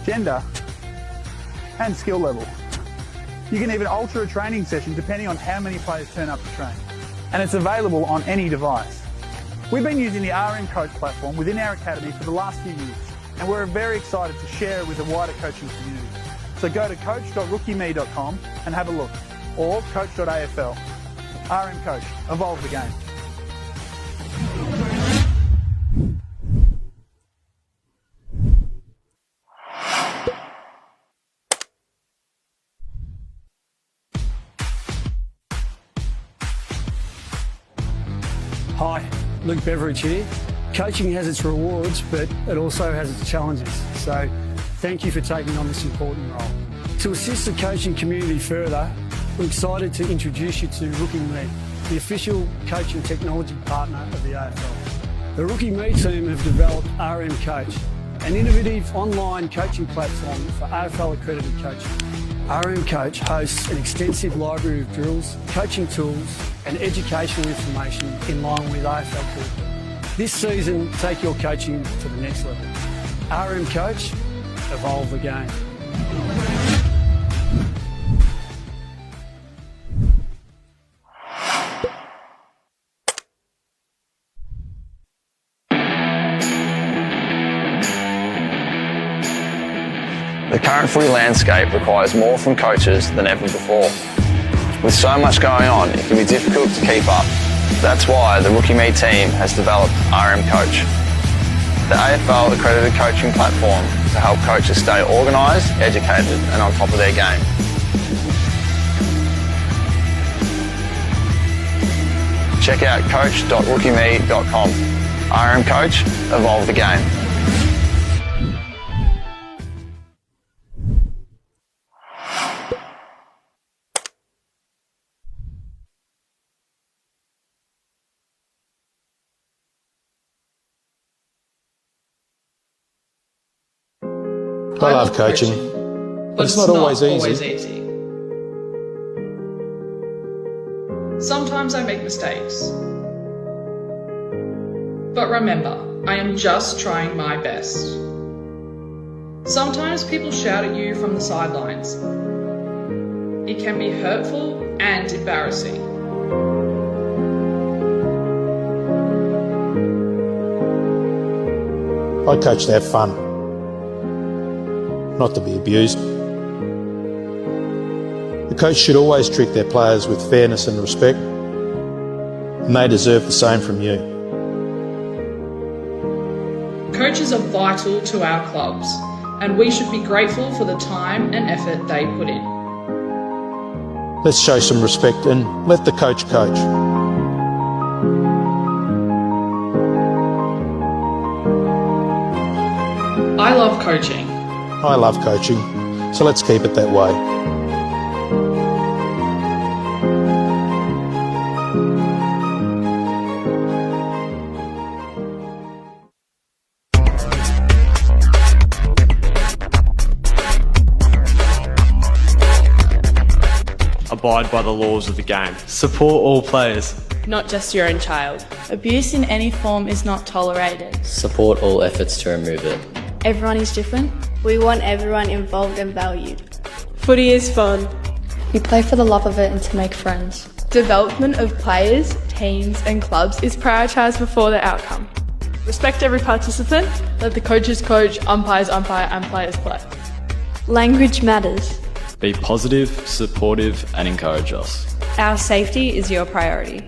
gender, and skill level. You can even alter a training session depending on how many players turn up to train. And it's available on any device. We've been using the RM Coach platform within our academy for the last few years, and we're very excited to share it with the wider coaching community. So go to coach.rookieme.com and have a look, or coach.afl. RM Coach, evolve the game. Hi, Luke Beveridge here. Coaching has its rewards, but it also has its challenges. So thank you for taking on this important role. To assist the coaching community further, we're excited to introduce you to Rookie Me, the official coaching technology partner of the AFL. The Rookie Me team have developed RM Coach, an innovative online coaching platform for AFL accredited coaching. RM Coach hosts an extensive library of drills, coaching tools and educational information in line with AFL curriculum. This season, take your coaching to the next level. RM Coach, evolve the game. The current footy landscape requires more from coaches than ever before. With so much going on, it can be difficult to keep up. That's why the Rookie Me team has developed RM Coach, the AFL accredited coaching platform to help coaches stay organised, educated and on top of their game. Check out coach.rookieme.com. RM Coach, evolve the game. I love coaching, but it's not always easy. Sometimes I make mistakes. But remember, I am just trying my best. Sometimes people shout at you from the sidelines. It can be hurtful and embarrassing. I coach to have fun, not to be abused. The coach should always treat their players with fairness and respect, and they deserve the same from you. Coaches are vital to our clubs, and we should be grateful for the time and effort they put in. Let's show some respect and let the coach coach. I love coaching. I love coaching, so let's keep it that way. Abide by the laws of the game. Support all players. Not just your own child. Abuse in any form is not tolerated. Support all efforts to remove it. Everyone is different. We want everyone involved and valued. Footy is fun. You play for the love of it and to make friends. Development of players, teams and clubs is prioritised before the outcome. Respect every participant. Let the coaches coach, umpires umpire and players play. Language matters. Be positive, supportive and encourage us. Our safety is your priority.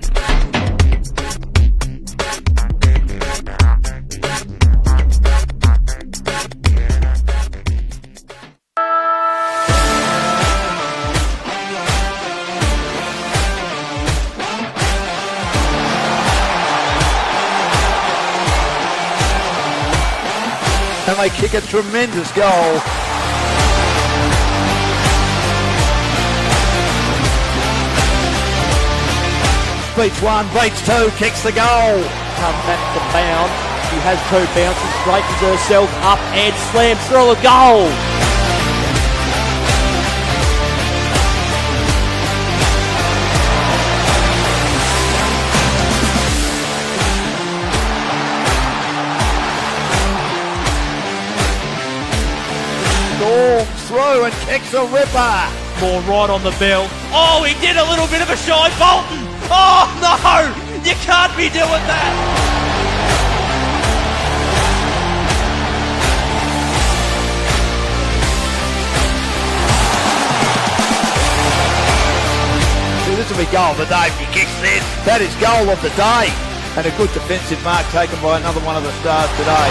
And they kick a tremendous goal. Beats one, beats two, kicks the goal. Comes back to bound. She has two bounces, straightens herself up and slams through a goal. through and kicks a ripper. More right on the bell. Oh, he did a little bit of a shy Bolton. Oh, no, you can't be doing that. This will be goal of the day if he kicks this. That is goal of the day. And a good defensive mark taken by another one of the stars today.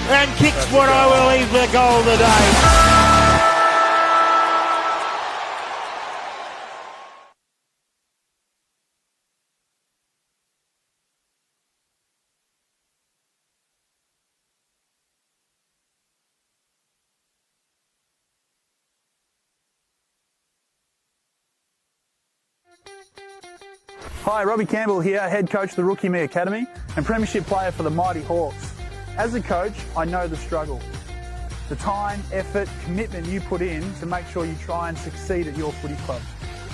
And kicks what I believe the goal of the day. Hi, Robbie Campbell here, head coach of the Rookie Me Academy and premiership player for the Mighty Hawks. As a coach, I know the struggle. The time, effort, commitment you put in to make sure you try and succeed at your footy club.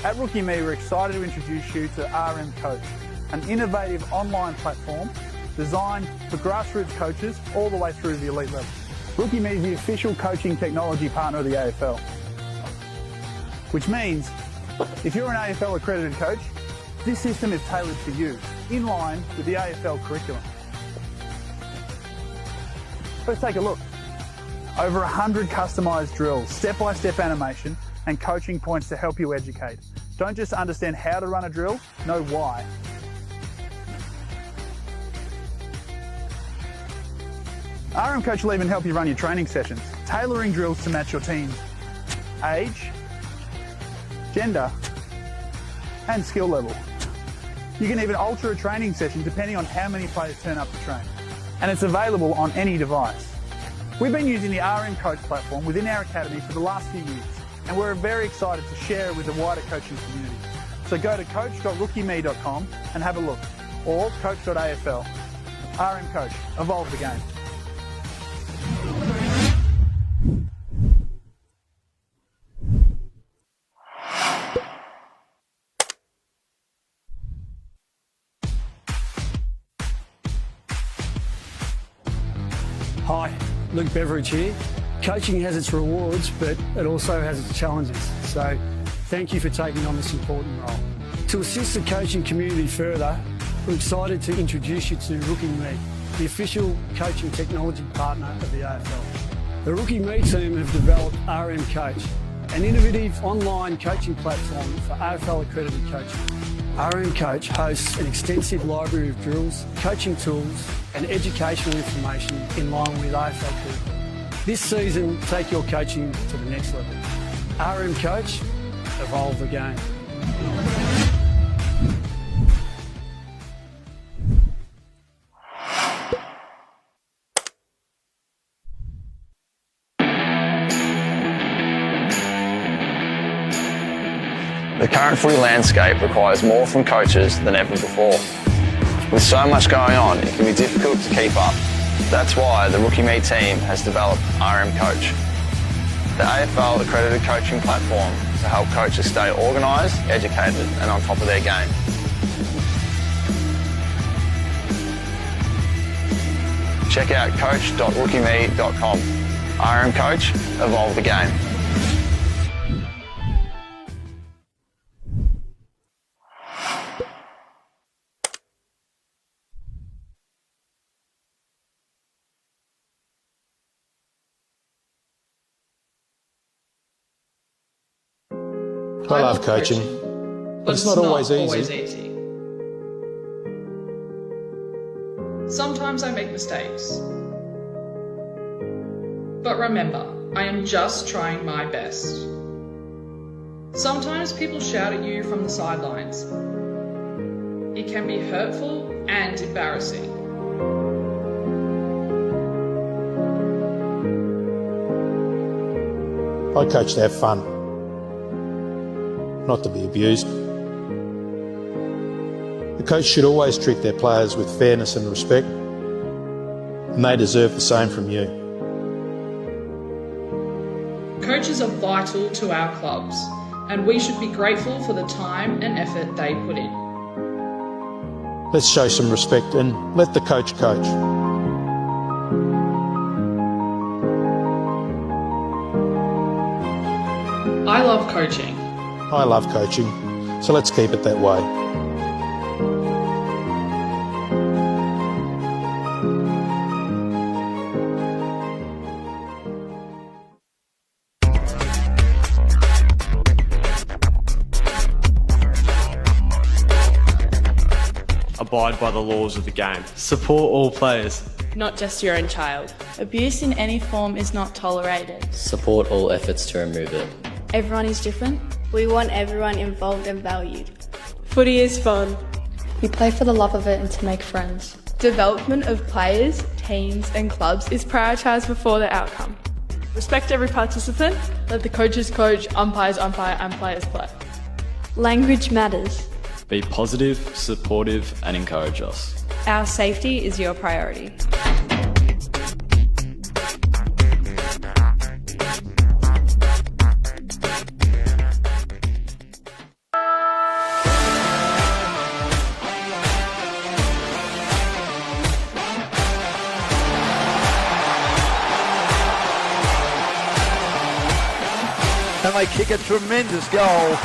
At Rookie Me, we're excited to introduce you to RM Coach, an innovative online platform designed for grassroots coaches all the way through to the elite level. Rookie Me is the official coaching technology partner of the AFL, which means if you're an AFL accredited coach, this system is tailored for you, in line with the AFL curriculum. Let's take a look. Over 100 customised drills, step-by-step animation and coaching points to help you educate. Don't just understand how to run a drill, know why. RM Coach will even help you run your training sessions, tailoring drills to match your team's age, gender and skill level. You can even alter a training session depending on how many players turn up to train. And it's available on any device. We've been using the RM Coach platform within our academy for the last few years, and we're very excited to share it with the wider coaching community. So go to coach.rookieme.com and have a look, or coach.afl. RM Coach, evolve the game. Hi, Luke Beveridge here. Coaching has its rewards, but it also has its challenges. So thank you for taking on this important role. To assist the coaching community further, we're excited to introduce you to Rookie Me, the official coaching technology partner of the AFL. The Rookie Me team have developed RM Coach, an innovative online coaching platform for AFL accredited coaches. RM Coach hosts an extensive library of drills, coaching tools and educational information in line with AFL curriculum. This season, take your coaching to the next level. RM Coach, evolve the game. The current footy landscape requires more from coaches than ever before. With so much going on, it can be difficult to keep up. That's why the Rookie Me team has developed RM Coach, the AFL accredited coaching platform to help coaches stay organised, educated and on top of their game. Check out coach.rookieme.com. RM Coach, evolve the game. I love coaching, but it's not always easy. Sometimes I make mistakes. But remember, I am just trying my best. Sometimes people shout at you from the sidelines. It can be hurtful and embarrassing. I coach to have fun, not to be abused. The coach should always treat their players with fairness and respect, and they deserve the same from you. Coaches are vital to our clubs, and we should be grateful for the time and effort they put in. Let's show some respect and let the coach coach. I love coaching. I love coaching, so let's keep it that way. Abide by the laws of the game. Support all players. Not just your own child. Abuse in any form is not tolerated. Support all efforts to remove it. Everyone is different. We want everyone involved and valued. Footy is fun. You play for the love of it and to make friends. Development of players, teams and clubs is prioritised before the outcome. Respect every participant. Let the coaches coach, umpires umpire and players play. Language matters. Be positive, supportive and encourage us. Our safety is your priority. And they kick a tremendous goal.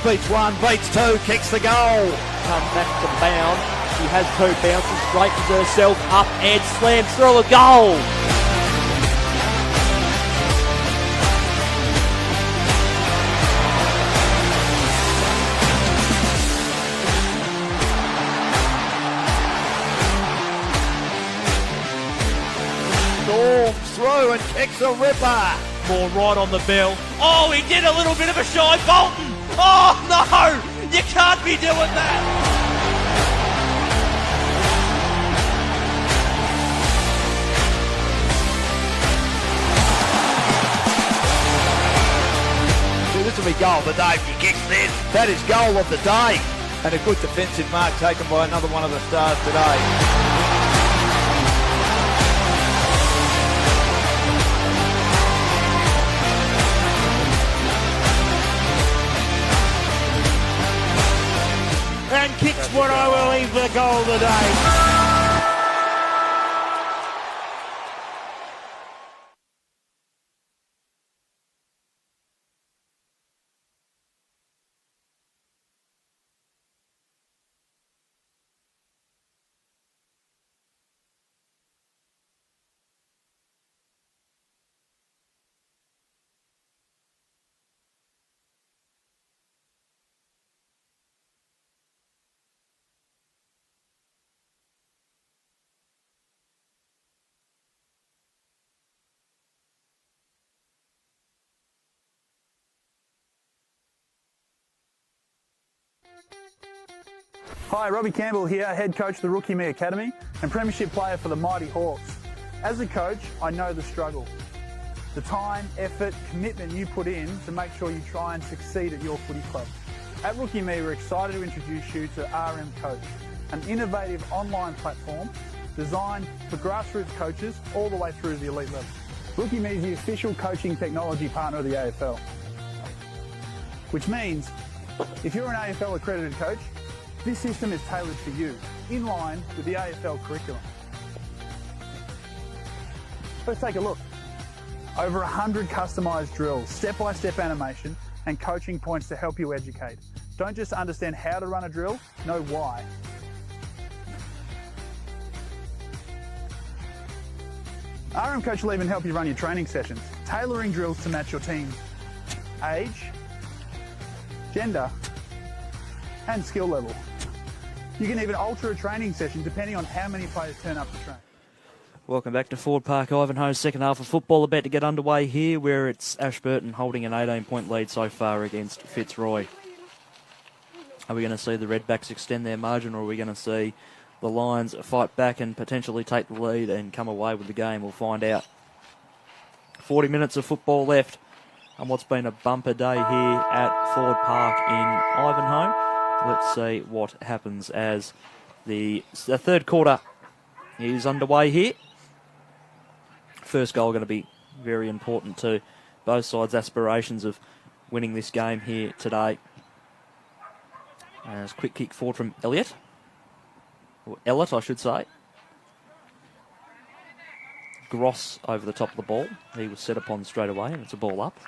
Beats one, beats two, kicks the goal. Comes back to bound. She has two bounces, straightens herself up and slams through a goal. Storms through and kicks a ripper. More right on the bell. Oh, he did a little bit of a shy Bolton. Oh, no! You can't be doing that! This will be goal of the day if he kicks this. That is goal of the day. And a good defensive mark taken by another one of the stars today. And kicks what I believe the goal of the day. Hi, Robbie Campbell here, head coach of the Rookie Me Academy and premiership player for the Mighty Hawks. As a coach, I know the struggle. The time, effort, commitment you put in to make sure you try and succeed at your footy club. At Rookie Me, we're excited to introduce you to RM Coach, an innovative online platform designed for grassroots coaches all the way through to the elite level. Rookie Me is the official coaching technology partner of the AFL, which means if you're an AFL accredited coach, this system is tailored for you, in line with the AFL curriculum. Let's take a look. Over 100 customised drills, step-by-step animation and coaching points to help you educate. Don't just understand how to run a drill, know why. RM Coach will even help you run your training sessions, tailoring drills to match your team's age, gender and skill level. You can even alter a training session depending on how many players turn up to train. Welcome back to Ford Park Ivanhoe's second half of football about to get underway here, where it's Ashburton holding an 18-point lead so far against Fitzroy. Are we going to see the Redbacks extend their margin, or are we going to see the Lions fight back and potentially take the lead and come away with the game? We'll find out. 40 minutes of football left on what's been a bumper day here at Ford Park in Ivanhoe. Let's see what happens as the third quarter is underway here. first goal going to be very important to both sides' aspirations of winning this game here today. As quick kick forward from Elliott. Or Ellett, I should say. Gross over the top of the ball. He was set upon straight away, and it's a ball up.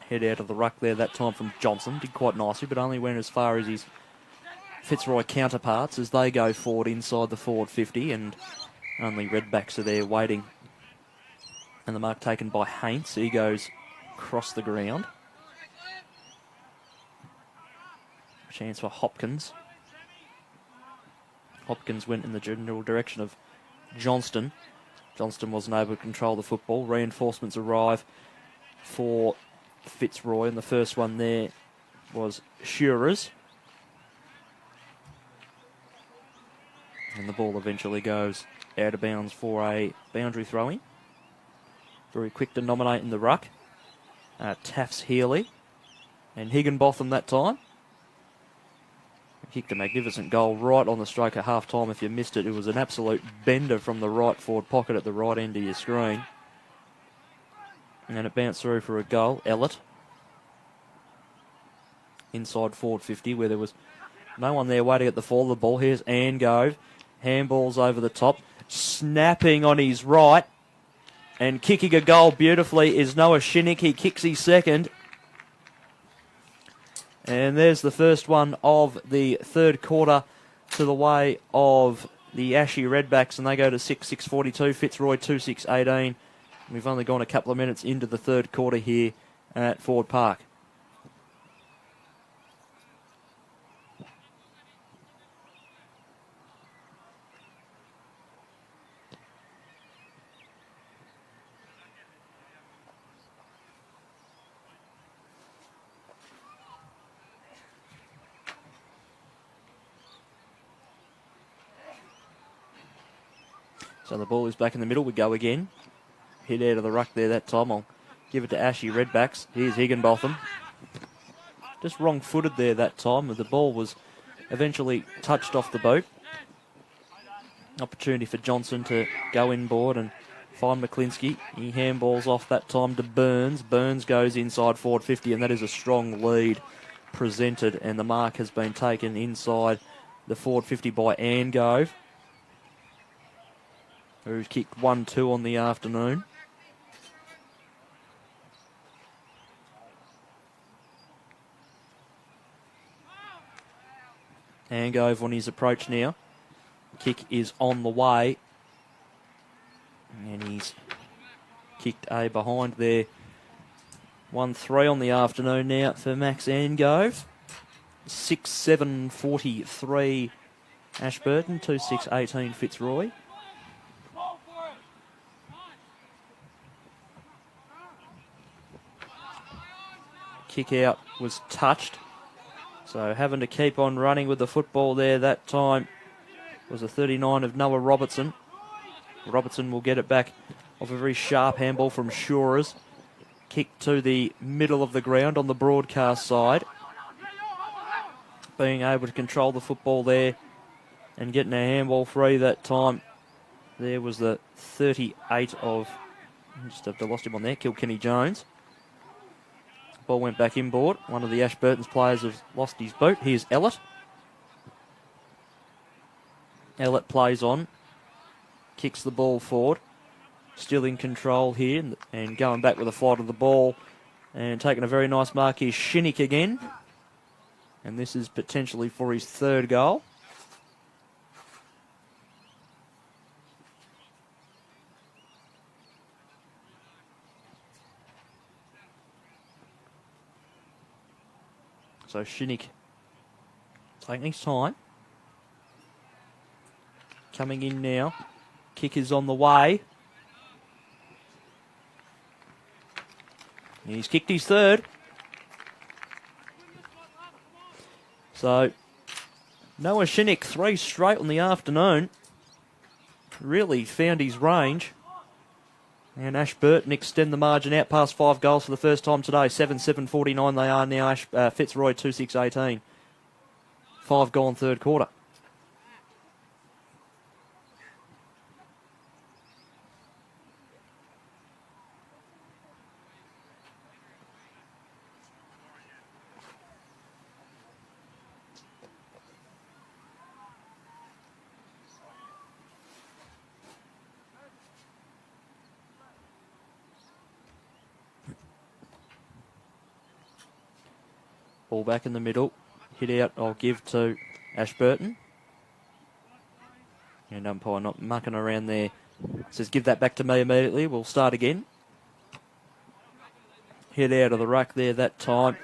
Head out of the ruck there that time from Johnson. Did quite nicely, but only went as far as his Fitzroy counterparts as they go forward inside the forward 50, and only Redbacks are there waiting. And the mark taken by Haints. He goes across the ground. Chance for Hopkins. Hopkins went in the general direction of Johnston. Johnston wasn't able to control the football. Reinforcements arrive for Fitzroy, and the first one there was Shearer's. And the ball eventually goes out of bounds for a boundary throw-in. Very quick to nominate in the ruck. Taffs Healy and Higginbotham that time. Kicked a magnificent goal right on the stroke at half-time. If you missed it, it was an absolute bender from the right forward pocket at the right end of your screen. And it bounced through for a goal. Ellett. Inside forward 50, where there was no one there waiting at the fall of the ball. Here's Angove. Handballs over the top. Snapping on his right. And kicking a goal beautifully is Noah Shinnick. He kicks his second. And there's the first one of the third quarter to the way of the Ashy Redbacks, and they go to 6-6-42. Fitzroy 2-6-18. We've only gone a couple of minutes into the third quarter here at Ford Park. So the ball is back in the middle. We go again. Hit out of the ruck there that time. I'll give it to Ashy Redbacks. Here's Higginbotham. Just wrong-footed there that time. The ball was eventually touched off the boot. Opportunity for Johnson to go inboard and find McClinsky. He handballs off that time to Burns. Burns goes inside forward 50, and that is a strong lead presented. And the mark has been taken inside the forward 50 by Angove, who's kicked 1-2 on the afternoon. Angove on his approach now. Kick is on the way. And he's kicked a behind there. 1-3 on the afternoon now for Max Angove. 6-7-43 Ashburton. 2-6-18 Fitzroy. Kick out was touched. So having to keep on running with the football there that time was a 39 of Noah Robertson. Robertson will get it back off a very sharp handball from Shorers. Kick to the middle of the ground on the broadcast side. Being able to control the football there and getting a handball free that time. There was the 38 of, just have lost him on there, Kilkenny Jones. Ball went back inboard. One of the Ashburton's players has lost his boot. Here's Ellett. Ellett plays on. Kicks the ball forward. Still in control here and going back with a flight of the ball. And taking a very nice mark here, Shinnick again. And this is potentially for his third goal. So Shinnick taking his time. Coming in now. Kick is on the way. He's kicked his third. So Noah Shinnick, 3 straight on the afternoon. Really found his range. And Ashburton extend the margin out past 5 goals for the first time today. 7-7-49 they are now. Fitzroy 2-6-18. 5 gone third quarter. Ball back in the middle. Hit out, I'll give to Ashburton. And umpire not mucking around there. Says, give that back to me immediately. We'll start again. Hit out of the ruck there that time.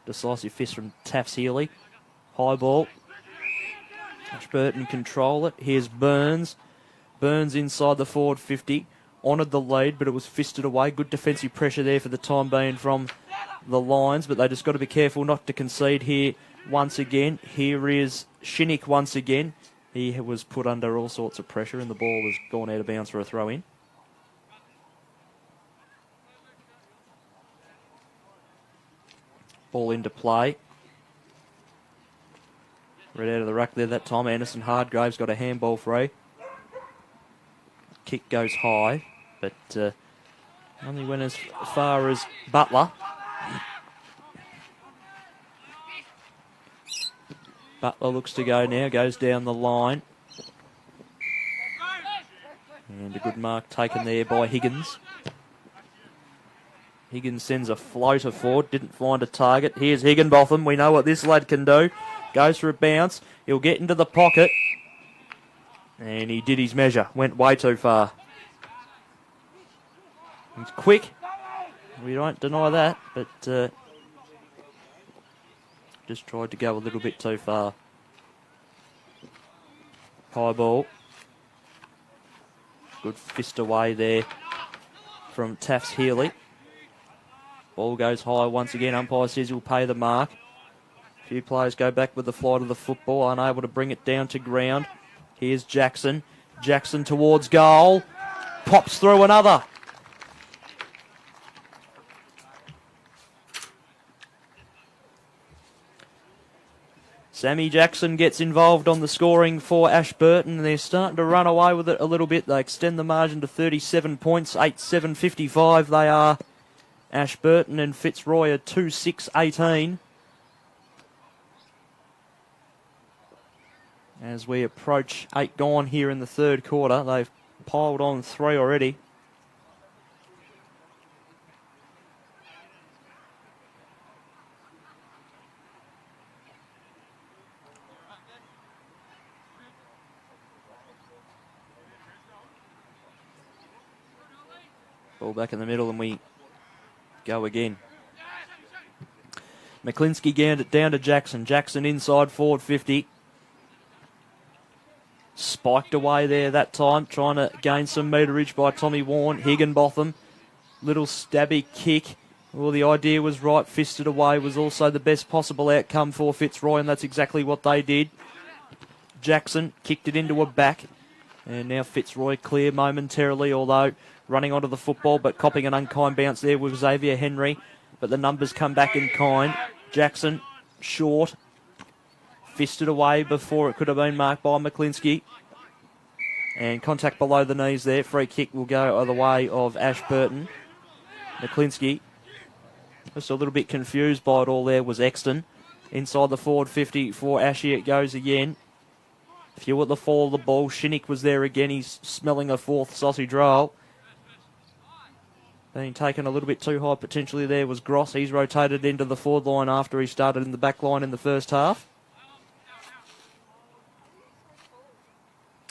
Decisive fist from Taffs Healy. High ball. Ashburton control it. Here's Burns. Burns inside the forward 50. Honoured the lead, but it was fisted away. Good defensive pressure there for the time being from the Lions, but they just got to be careful not to concede here once again. Here is Shinnick once again. He was put under all sorts of pressure and the ball has gone out of bounds for a throw in. Ball into play. Right out of the ruck there that time. Anderson Hardgraves got a handball free. Kick goes high, but only went as far as Butler. Butler looks to go now, goes down the line. And a good mark taken there by Higgins. Higgins sends a floater forward, didn't find a target. Here's Higginbotham, we know what this lad can do. Goes for a bounce, he'll get into the pocket. And he did his measure, went way too far. He's quick, we don't deny that, but just tried to go a little bit too far. High ball. Good fist away there from Taffs Healy. Ball goes high once again. Umpire says he'll pay the mark. A few players go back with the flight of the football, unable to bring it down to ground. Here's Jackson. Jackson towards goal. Pops through another. Sammy Jackson gets involved on the scoring for Ashburton. They're starting to run away with it a little bit. They extend the margin to 37 points, 8-7-55. They are Ashburton, and Fitzroy are 2-6-18. As we approach 8 gone here in the third quarter, they've piled on 3 already. Ball back in the middle and we go again. McClinsky down to Jackson. Jackson inside forward 50. Spiked away there that time, trying to gain some meterage by Tommy Warren. Higginbotham, little stabby kick. Well, the idea was right, fisted away was also the best possible outcome for Fitzroy, and that's exactly what they did. Jackson kicked it into a back, and now Fitzroy clear momentarily, although running onto the football, but copping an unkind bounce there with Xavier Henry. But the numbers come back in kind. Jackson, short. Fisted away before it could have been marked by McClinsky. And contact below the knees there. Free kick will go the way of Ashburton. McClinsky, just a little bit confused by it all there, was Exton. Inside the forward 50 for Ashy it goes again. Few at the fall of the ball. Shinnick was there again. He's smelling a fourth sausage roll. Being taken a little bit too high potentially there was Gross. He's rotated into the forward line after he started in the back line in the first half.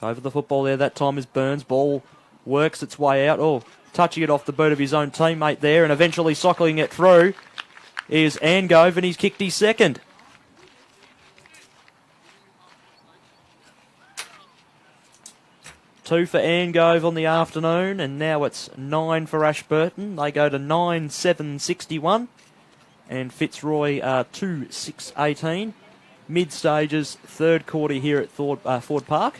Over the football there that time is Burns. Ball works its way out. Oh, touching it off the boot of his own teammate there and eventually cycling it through is Angove, and he's kicked his second. Two for Angove on the afternoon, and now it's 9 for Ashburton. They go to 9-7-61, and Fitzroy are 2-6-18. Mid-stages, third quarter here at Ford Park.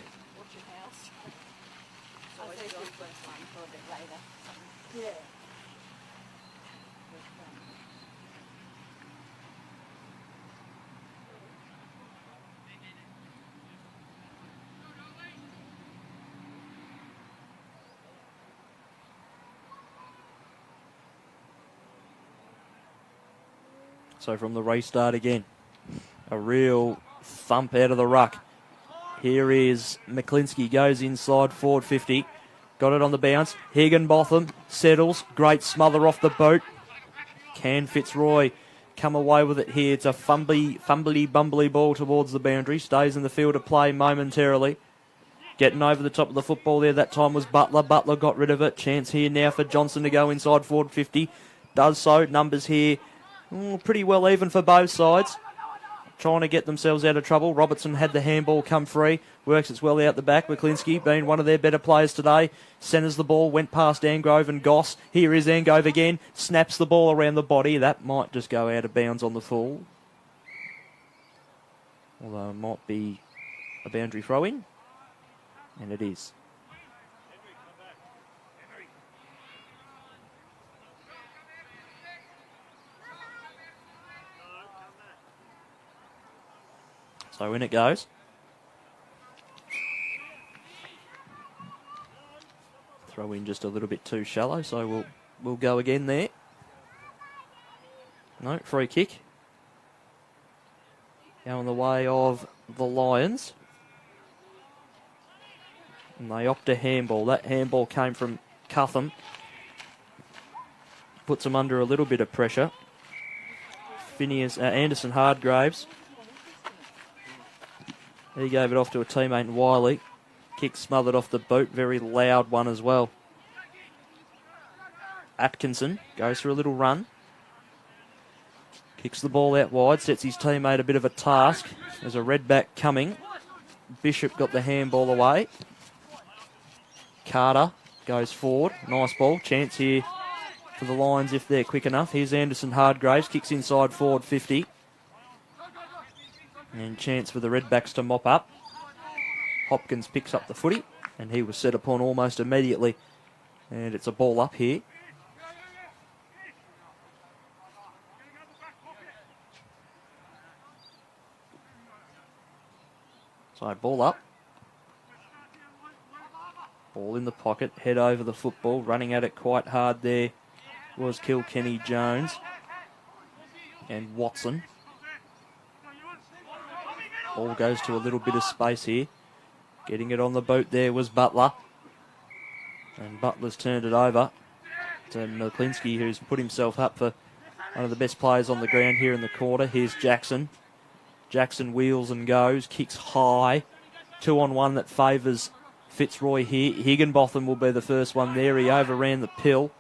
So from the restart again, a real thump out of the ruck. Here is McClinsky, goes inside forward 50. Got it on the bounce. Higginbotham settles. Great smother off the boot. Can Fitzroy come away with it here? It's a fumbly bumbly ball towards the boundary. Stays in the field of play momentarily. Getting over the top of the football there. That time was Butler. Butler got rid of it. Chance here now for Johnson to go inside forward 50. Does so. Numbers here pretty well even for both sides. Trying to get themselves out of trouble. Robertson had the handball come free. Works its well out the back. McClinsky, being one of their better players today, centres the ball, went past Angrove and Goss. Here is Angrove again. Snaps the ball around the body. That might just go out of bounds on the full. Although it might be a boundary throw-in. And it is. So in it goes. Throw in just a little bit too shallow, so we'll go again there. No, free kick. Going the way of the Lions. And they opt a handball. That handball came from Cutham. Puts them under a little bit of pressure. Anderson Hardgraves. He gave it off to a teammate, Wiley. Kick smothered off the boot. Very loud one as well. Atkinson goes for a little run. Kicks the ball out wide. Sets his teammate a bit of a task. There's a red back coming. Bishop got the handball away. Carter goes forward. Nice ball. Chance here for the Lions if they're quick enough. Here's Anderson Hardgraves. Kicks inside forward 50. And chance for the Redbacks to mop up. Hopkins picks up the footy, and he was set upon almost immediately. And it's a ball up here. So ball up. Ball in the pocket, head over the football. Running at it quite hard there was Kilkenny Jones and Watson. Ball goes to a little bit of space here. Getting it on the boot there was Butler. And Butler's turned it over to McClinsky, who's put himself up for one of the best players on the ground here in the quarter. Here's Jackson. Jackson wheels and goes, kicks high. 2-on-1 that favours Fitzroy here. Higginbotham will be the first one there. He overran the pill.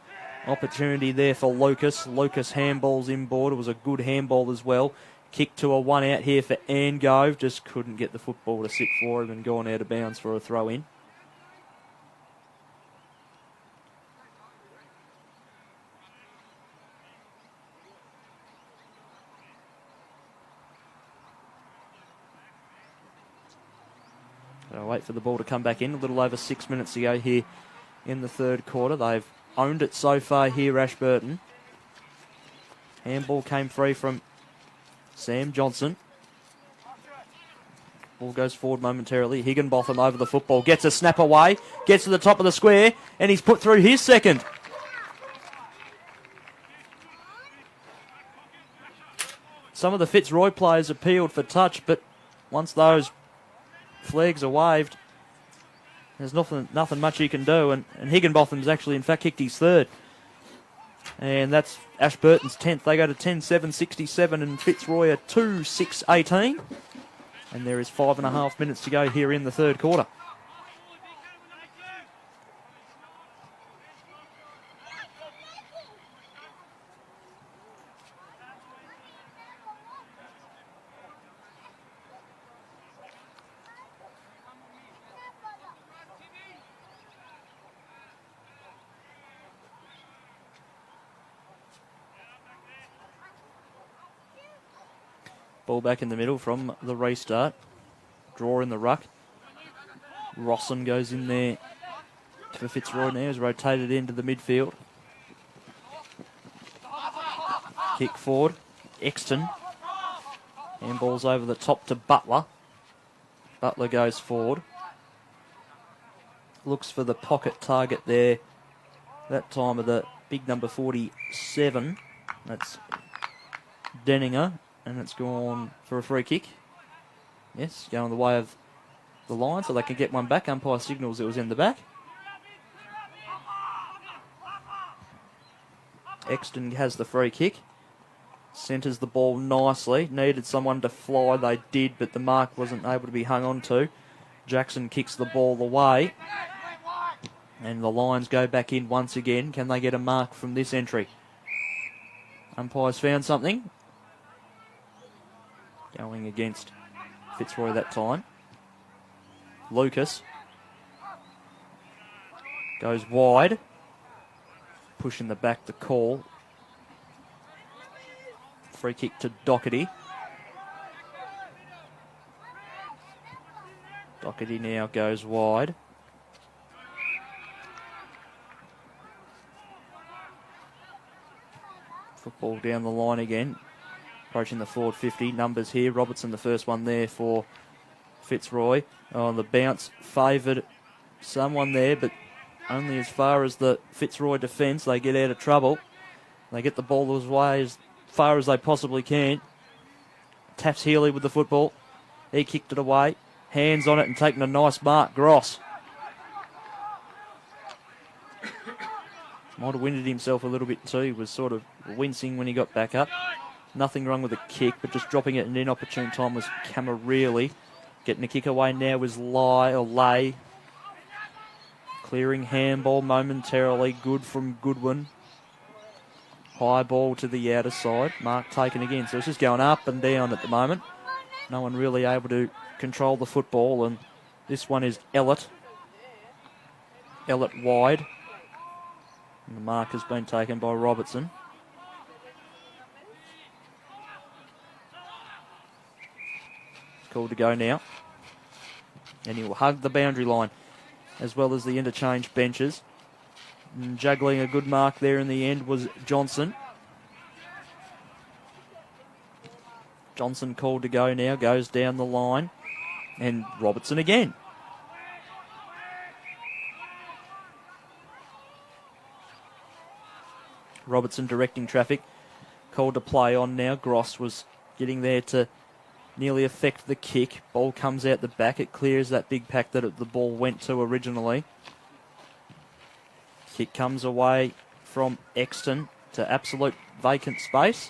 Opportunity there for Lucas. Lucas handballs inboard. It was a good handball as well. Kick to a one out here for Angove. Just couldn't get the football to sit for him and gone out of bounds for a throw in. So wait for the ball to come back in. A little over 6 minutes to go here in the third quarter. They've owned it so far here, Ashburton. Handball came free from Sam Johnson. Ball goes forward momentarily. Higginbotham over the football. Gets a snap away. Gets to the top of the square. And he's put through his second. Some of the Fitzroy players appealed for touch, but once those flags are waved, there's nothing much he can do. And Higginbotham's actually, in fact, kicked his third. And that's Ashburton's 10th. They go to 10-7-67 and Fitzroy are 2-6-18. And there is 5.5 minutes to go here in the third quarter. Ball back in the middle from the restart. Draw in the ruck. Rosson goes in there for Fitzroy now. He's rotated into the midfield. Kick forward. Exton. Handballs over the top to Butler. Butler goes forward. Looks for the pocket target there. That time of the big number 47. That's Denninger, and it's gone for a free kick. Yes, going the way of the line, so they can get one back. Umpire signals it was in the back. Exton has the free kick. Centres the ball nicely. Needed someone to fly. They did, but the mark wasn't able to be hung on to. Jackson kicks the ball away. And the Lions go back in once again. Can they get a mark from this entry? Umpires found something. Going against Fitzroy that time. Lucas goes wide. Pushing the back the call. Free kick to Doherty. Doherty now goes wide. Football down the line again. Approaching the forward 50. Numbers here. Robertson, the first one there for Fitzroy. On the bounce, favoured someone there, but only as far as the Fitzroy defence. They get out of trouble. They get the ball away as far as they possibly can. Taps Healy with the football. He kicked it away. Hands on it and taking a nice mark. Gross. Might have winded himself a little bit too. He was sort of wincing when he got back up. Nothing wrong with the kick, but just dropping it in inopportune time was Camarelli. Getting a kick away now was Lay. Clearing handball momentarily. Good from Goodwin. High ball to the outer side. Mark taken again. So it's just going up and down at the moment. No one really able to control the football. And this one is Ellett. Ellett wide. And the mark has been taken by Robertson. Called to go now. And he will hug the boundary line as well as the interchange benches. And juggling a good mark there in the end was Johnson. Johnson called to go now, goes down the line. And Robertson again. Robertson directing traffic. Called to play on now. Gross was getting there to nearly affect the kick. Ball comes out the back. It clears that big pack that the ball went to originally. Kick comes away from Exton to absolute vacant space.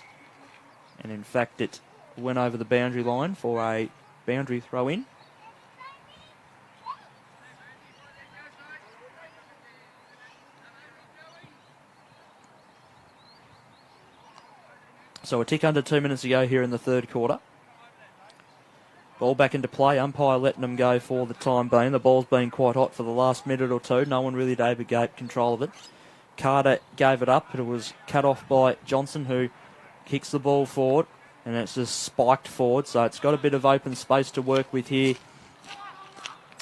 And in fact, it went over the boundary line for a boundary throw-in. So a tick under 2 minutes to go here in the third quarter. Ball back into play. Umpire letting them go for the time being. The ball's been quite hot for the last minute or two. No one really able to get control of it. Carter gave it up, but it was cut off by Johnson, who kicks the ball forward, and it's just spiked forward. So it's got a bit of open space to work with here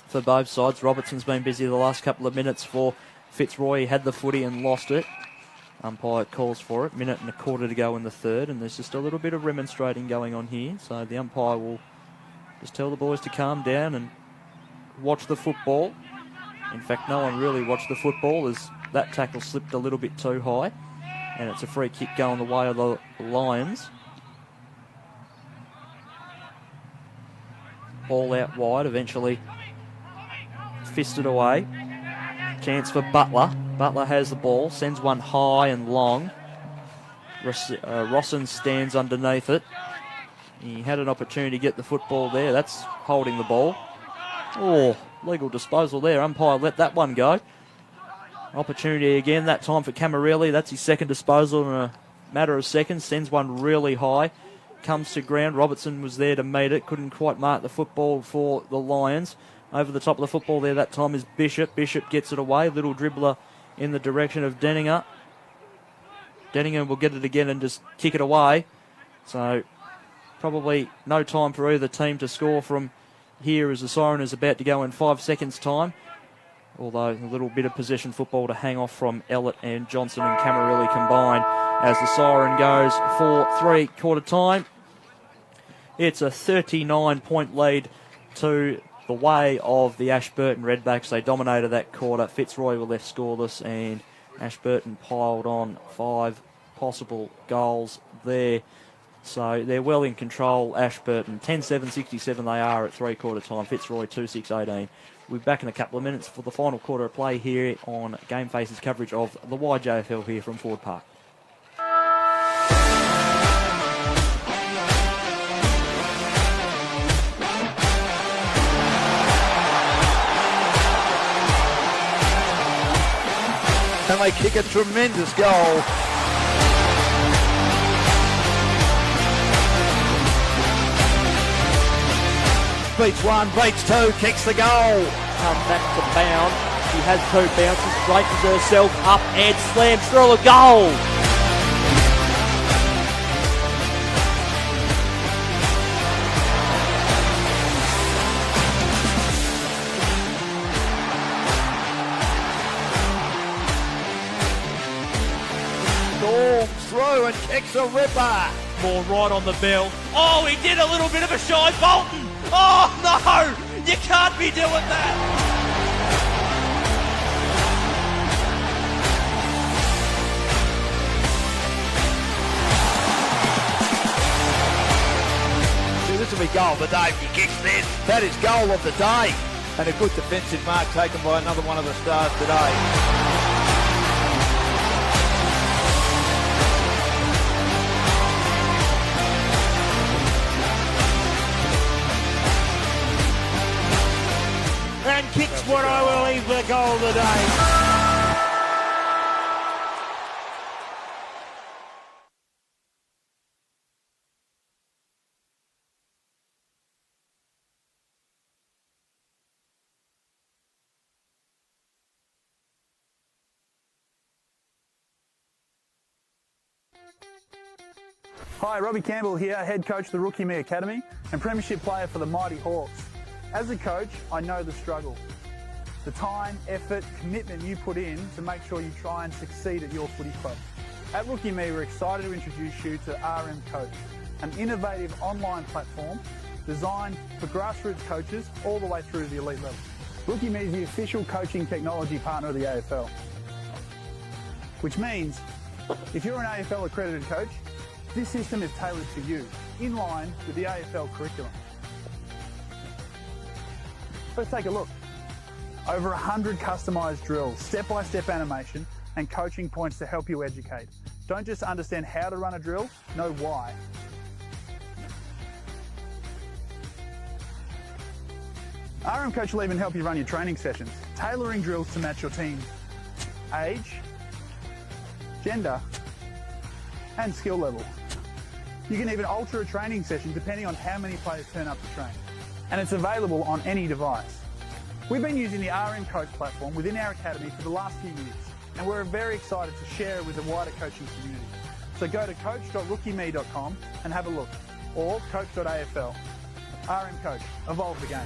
for both sides. Robertson's been busy the last couple of minutes for Fitzroy. He had the footy and lost it. Umpire calls for it. Minute and a quarter to go in the third, and there's just a little bit of remonstrating going on here. So the umpire will just tell the boys to calm down and watch the football. In fact, no one really watched the football as that tackle slipped a little bit too high. And it's a free kick going the way of the Lions. Ball out wide, eventually fisted away. Chance for Butler. Butler has the ball, sends one high and long. Rosson stands underneath it. He had an opportunity to get the football there. That's holding the ball. Oh, legal disposal there. Umpire let that one go. Opportunity again, that time for Camarelli. That's his second disposal in a matter of seconds. Sends one really high. Comes to ground. Robertson was there to meet it. Couldn't quite mark the football for the Lions. Over the top of the football there that time is Bishop. Bishop gets it away. Little dribbler in the direction of Denninger. Denninger will get it again and just kick it away. So probably no time for either team to score from here as the siren is about to go in 5 seconds' time. Although a little bit of possession football to hang off from Ellett and Johnson and Camarelli combined as the siren goes for three-quarter time. It's a 39-point lead to the way of the Ashburton Redbacks. They dominated that quarter. Fitzroy were left scoreless, and Ashburton piled on 5 possible goals there. So they're well in control, Ashburton. 10-7-67 they are at three-quarter time. Fitzroy 2-6-18. We'll be back in a couple of minutes for the final quarter of play here on Game Faces coverage of the YJFL here from Ford Park. And they kick a tremendous goal. Beats one, beats two, kicks the goal. Come back to bound. She has two bounces, straightens herself up and slams through a goal. Storms through and kicks a ripper. More right on the bell. Oh, he did a little bit of a shy Bolton. Oh, no! You can't be doing that! See, this will be goal of the day if he kicks this. That is goal of the day. And a good defensive mark taken by another one of the stars today. And kicks what I believe the goal of the day. Hi, Robbie Campbell here, head coach of the Rookie Me Academy and premiership player for the Mighty Hawks. As a coach, I know the struggle. The time, effort, commitment you put in to make sure you try and succeed at your footy club. At Rookie Me, we're excited to introduce you to RM Coach, an innovative online platform designed for grassroots coaches all the way through to the elite level. Rookie Me is the official coaching technology partner of the AFL, which means if you're an AFL accredited coach, this system is tailored to you, in line with the AFL curriculum. Let's take a look. Over 100 customised drills, step-by-step animation and coaching points to help you educate. Don't just understand how to run a drill, know why. RM Coach will even help you run your training sessions, tailoring drills to match your team's age, gender and skill level. You can even alter a training session depending on how many players turn up to train. And it's available on any device. We've been using the RM Coach platform within our academy for the last few years, and we're very excited to share it with the wider coaching community. So go to coach.rookieme.com and have a look, or coach.afl. RM Coach, evolve the game.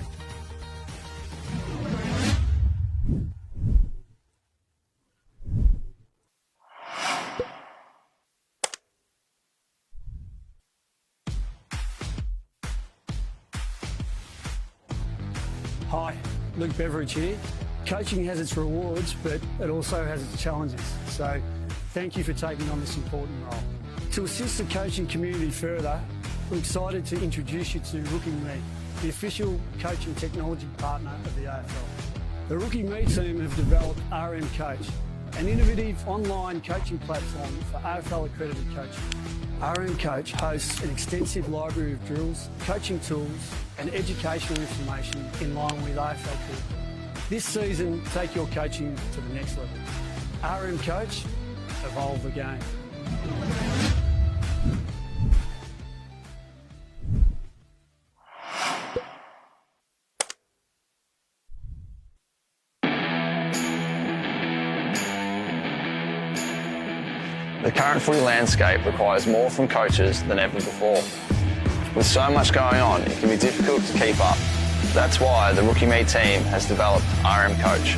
Hi, Luke Beveridge here. Coaching has its rewards, but it also has its challenges. So thank you for taking on this important role. To assist the coaching community further, we're excited to introduce you to Rookie Me, the official coaching technology partner of the AFL. The Rookie Me team have developed RM Coach, an innovative online coaching platform for AFL accredited coaches. RM Coach hosts an extensive library of drills, coaching tools and educational information in line with AFL curriculum. This season, take your coaching to the next level. RM Coach, evolve the game. The current footy landscape requires more from coaches than ever before. With so much going on, it can be difficult to keep up. That's why the Rookie Me team has developed RM Coach,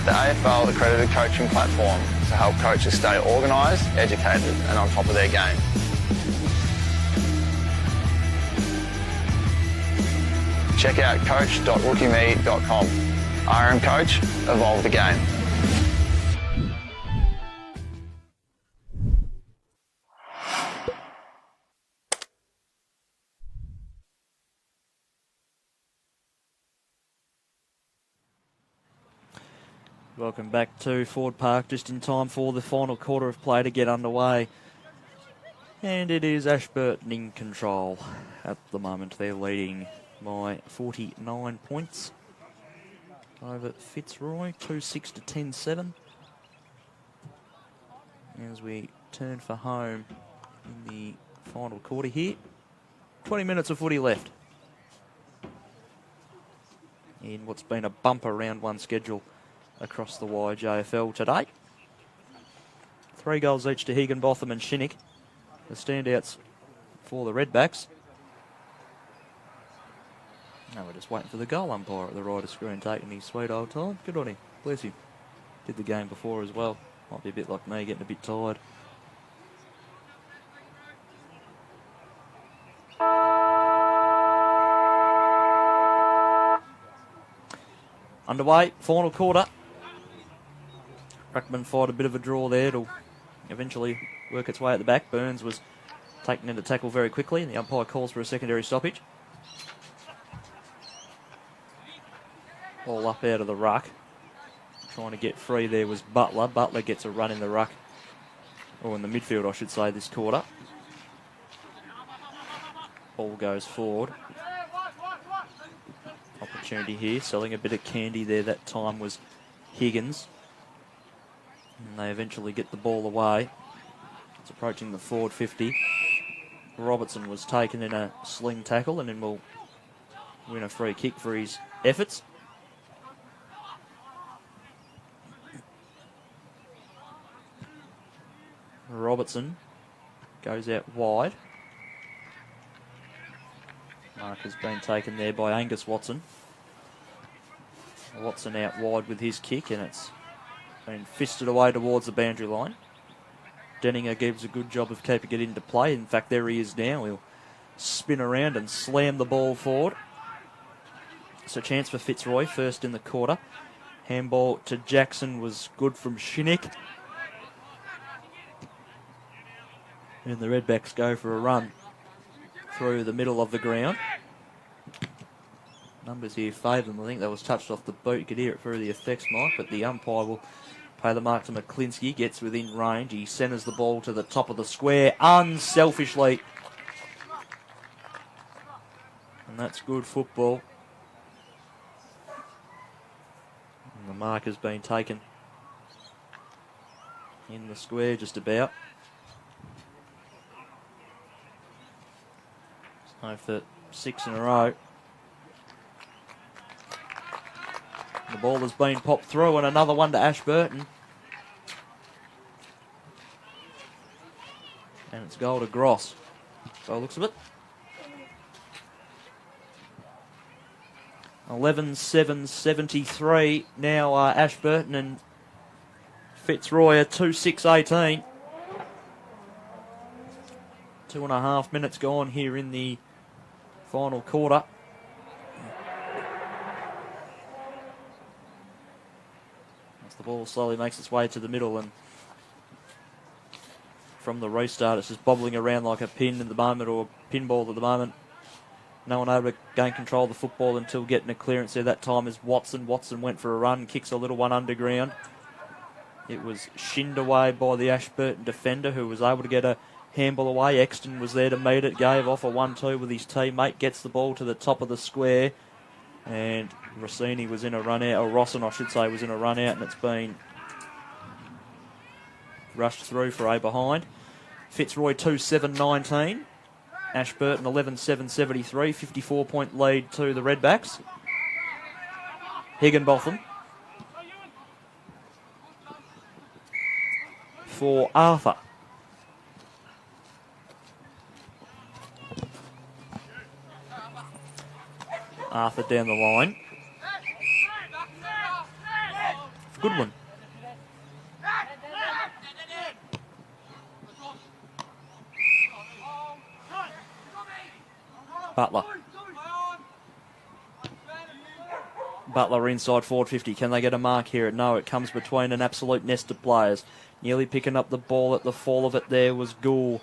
the AFL accredited coaching platform to help coaches stay organised, educated and on top of their game. Check out coach.rookieme.com. RM Coach, evolve the game. Welcome back to Ford Park, just in time for the final quarter of play to get underway. And it is Ashburton in control at the moment. They're leading by 49 points over Fitzroy, 2-6 to 10-7. As we turn for home in the final quarter here. 20 minutes of footy left in what's been a bumper round one schedule across the YJFL today. 3 goals each to Higginbotham and Shinnick, the standouts for the Redbacks. Now we're just waiting for the goal umpire at the right of screen, taking his sweet old time. Good on him, bless him. Did the game before as well. Might be a bit like me, getting a bit tired. Underway, final quarter. Ruckman fired a bit of a draw there. It'll eventually work its way at the back. Burns was taken into tackle very quickly, and the umpire calls for a secondary stoppage. Ball up out of the ruck. Trying to get free there was Butler. Butler gets a run in the ruck, or in the midfield, I should say, this quarter. Ball goes forward. Opportunity here, selling a bit of candy there. That time was Higgins. And they eventually get the ball away. It's approaching the forward 50. Robertson was taken in a sling tackle and then will win a free kick for his efforts. Robertson goes out wide. Mark has been taken there by Angus Watson. Watson out wide with his kick, and it's been fisted away towards the boundary line. Denninger gives a good job of keeping it into play. In fact, there he is now. He'll spin around and slam the ball forward. It's a chance for Fitzroy, first in the quarter. Handball to Jackson was good from Shinnick. And the Redbacks go for a run through the middle of the ground. Numbers here favour them. I think that was touched off the boot. You could hear it through the effects mic, but the umpire will pay the mark to McClinsky. Gets within range. He centres the ball to the top of the square unselfishly. And that's good football. And the mark has been taken in the square just about. So for 6 in a row. The ball has been popped through, and another one to Ashburton. And it's goal to Gross. So it looks of it. 11-7-73. Now Ashburton and Fitzroy are 2-6-18. 2.5 minutes gone here in the final quarter. As the ball slowly makes its way to the middle, and from the restart it's just bobbling around like a pin at the moment, or a pinball at the moment. No one able to gain control of the football until getting a clearance there. That time is Watson. Watson went for a run, kicks a little one underground. It was shinned away by the Ashburton defender, who was able to get a handball away. Exton was there to meet it, gave off a 1-2 with his teammate, gets the ball to the top of the square, and Rossini was in a run out, or Rosson I should say was in a run out, and it's been rushed through for a behind. Fitzroy 2-7-19, Ashburton 11-7-73, 54-point lead to the Redbacks. Higginbotham for Arthur. Arthur down the line. Good one. Butler. Butler inside forward 50. Can they get a mark here? No, it comes between an absolute nest of players. Nearly picking up the ball at the fall of it there was Gould.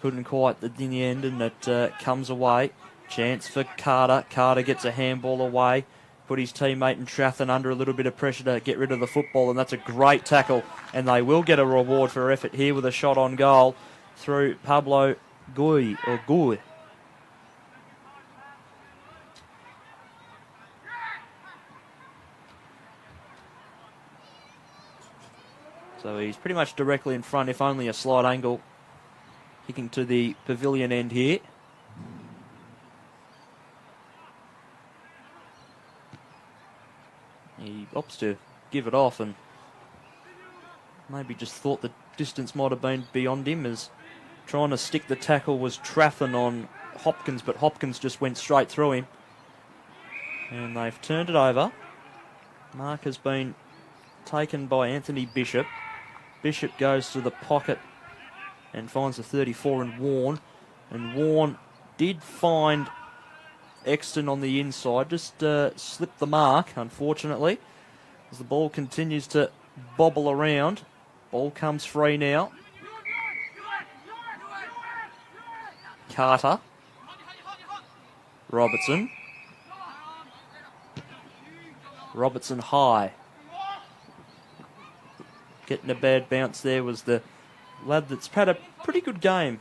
Couldn't quite in the end, and it comes away. Chance for Carter. Carter gets a handball away. put his teammate and Strathen under a little bit of pressure to get rid of the football, and that's a great tackle, and they will get a reward for effort here with a shot on goal through Pablo Guy. So he's pretty much directly in front, if only a slight angle, kicking to the pavilion end here. He opts to give it off and maybe just thought the distance might have been beyond him, as trying to stick the tackle was Strathen on Hopkins, but Hopkins just went straight through him. And they've turned it over. Mark has been taken by Anthony Bishop. Bishop goes to the pocket and finds the 34 in Warren. And Warren did find Exton on the inside, just slipped the mark, unfortunately, as the ball continues to bobble around. Ball comes free now. Carter. Robertson. Robertson high. Getting a bad bounce there was the lad that's had a pretty good game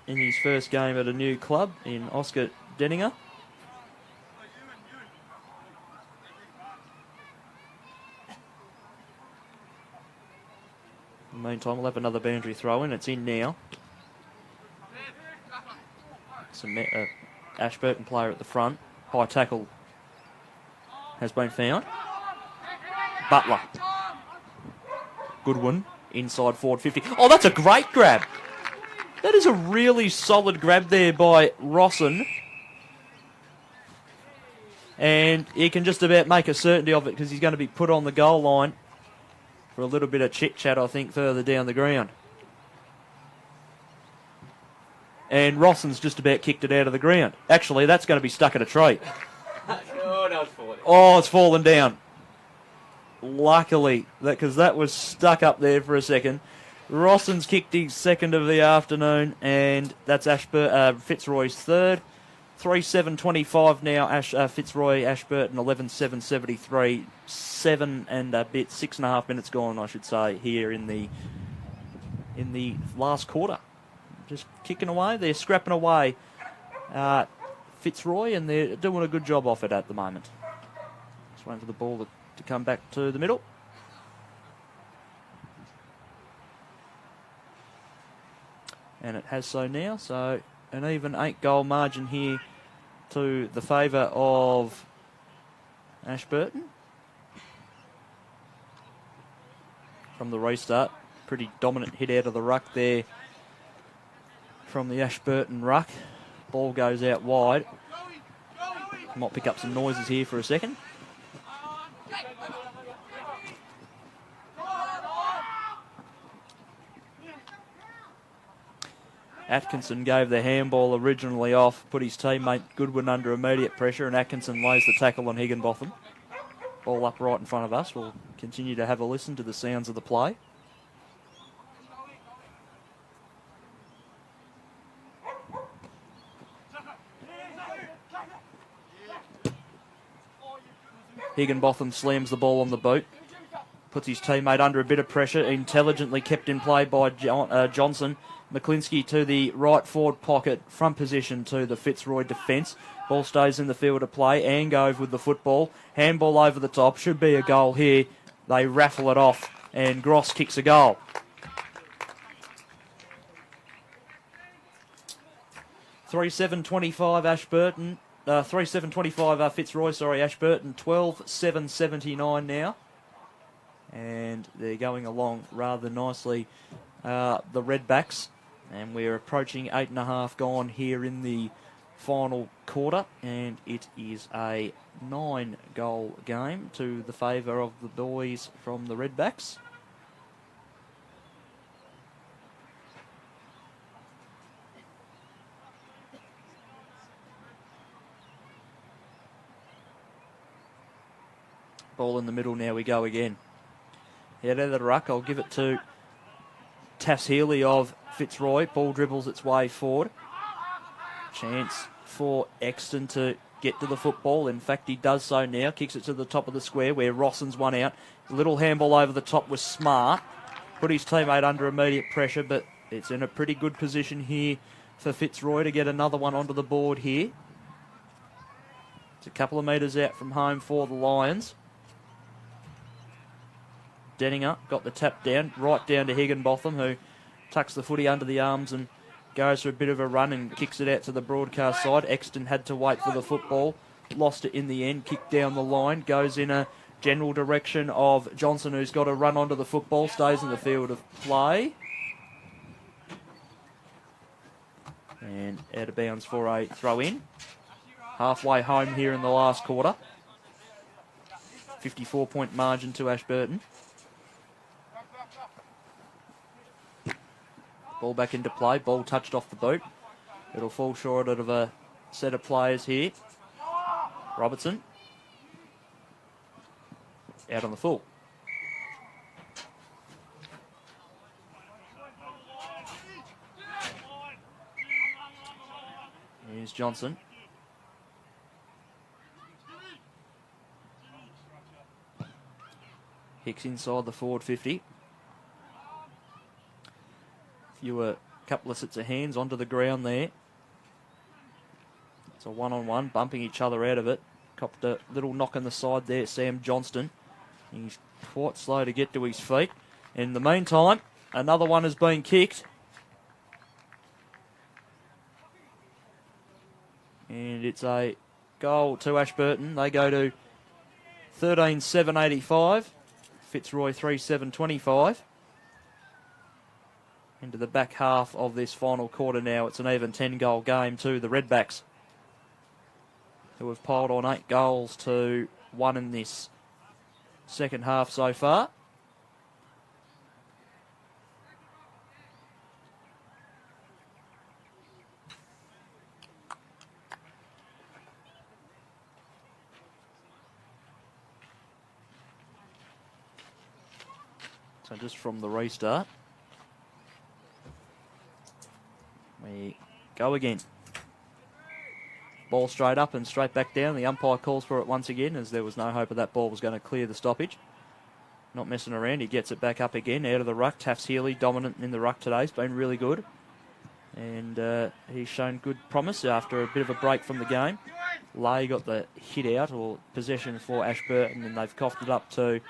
in his first game at a new club in Oscar Denninger. In the meantime, we'll have another boundary throw in. It's in now. Some Ashburton player at the front. High tackle has been found. Butler. Goodwin, inside forward 50. Oh, that's a great grab. That is a really solid grab there by Rosson. And he can just about make a certainty of it, because he's going to be put on the goal line for a little bit of chit-chat, I think, further down the ground. And Rosson's just about kicked it out of the ground. Actually, that's going to be stuck at a tree. Oh, it's fallen down. Luckily, because that was stuck up there for a second. Rosson's kicked his second of the afternoon, and that's Fitzroy's third. 3:7:25 now. Fitzroy, Ashburton 11:7:73. 6.5 minutes gone, I should say, here in the last quarter. Just kicking away, they're scrapping away. Fitzroy, and they're doing a good job off it at the moment. Just waiting for the ball to come back to the middle. And it has so now, so an even 8-goal margin here to the favour of Ashburton. From the restart, pretty dominant hit out of the ruck there from the Ashburton ruck. Ball goes out wide. Might pick up some noises here for a second. Atkinson gave the handball originally off, put his teammate Goodwin under immediate pressure, and Atkinson lays the tackle on Higginbotham. Ball up right in front of us. We'll continue to have a listen to the sounds of the play. Higginbotham slams the ball on the boot, puts his teammate under a bit of pressure, intelligently kept in play by Johnson. McClinsky to the right forward pocket, front position to the Fitzroy defence. Ball stays in the field of play. Angove with the football. Handball over the top. Should be a goal here. They raffle it off, and Gross kicks a goal. (3:7:25) Ashburton. 3:7:25 Fitzroy, Ashburton. 12:7:79 now. And they're going along rather nicely, the Redbacks. And we're approaching 8.5 gone here in the final quarter. And it is a 9-goal game to the favour of the boys from the Redbacks. Ball in the middle, now we go again. Out of the ruck, I'll give it to Tass Healy of Fitzroy. Ball dribbles its way forward. Chance for Exton to get to the football. In fact, he does so now. Kicks it to the top of the square where Rosson's one out. A little handball over the top was smart. Put his teammate under immediate pressure, but it's in a pretty good position here for Fitzroy to get another one onto the board here. It's a couple of metres out from home for the Lions. Denninger got the tap down, right down to Higginbotham, who tucks the footy under the arms and goes for a bit of a run and kicks it out to the broadcast side. Exton had to wait for the football, lost it in the end, kicked down the line, goes in a general direction of Johnson, who's got to run onto the football, stays in the field of play. And out of bounds for a throw in. Halfway home here in the last quarter. 54-point margin to Ashburton. Ball back into play. Ball touched off the boot. It'll fall short of a set of players here. Robertson. Out on the full. Here's Johnson. Hicks inside the forward 50. A couple of sets of hands onto the ground there. It's a one-on-one, bumping each other out of it. Copped a little knock on the side there, Sam Johnston. He's quite slow to get to his feet. In the meantime, another one has been kicked. And it's a goal to Ashburton. They go to 13-7-85. Fitzroy 3-7-25. Into the back half of this final quarter now. It's an even 10-goal game to the Redbacks, who have piled on 8 goals to 1 in this second half so far. So just from the restart, we go again. Ball straight up and straight back down. The umpire calls for it once again, as there was no hope of that ball was going to clear the stoppage. Not messing around. He gets it back up again out of the ruck. Taffs Healy dominant in the ruck today. He's been really good. And he's shown good promise after a bit of a break from the game. Lay got the hit out, or possession for Ashburton, and they've coughed it up to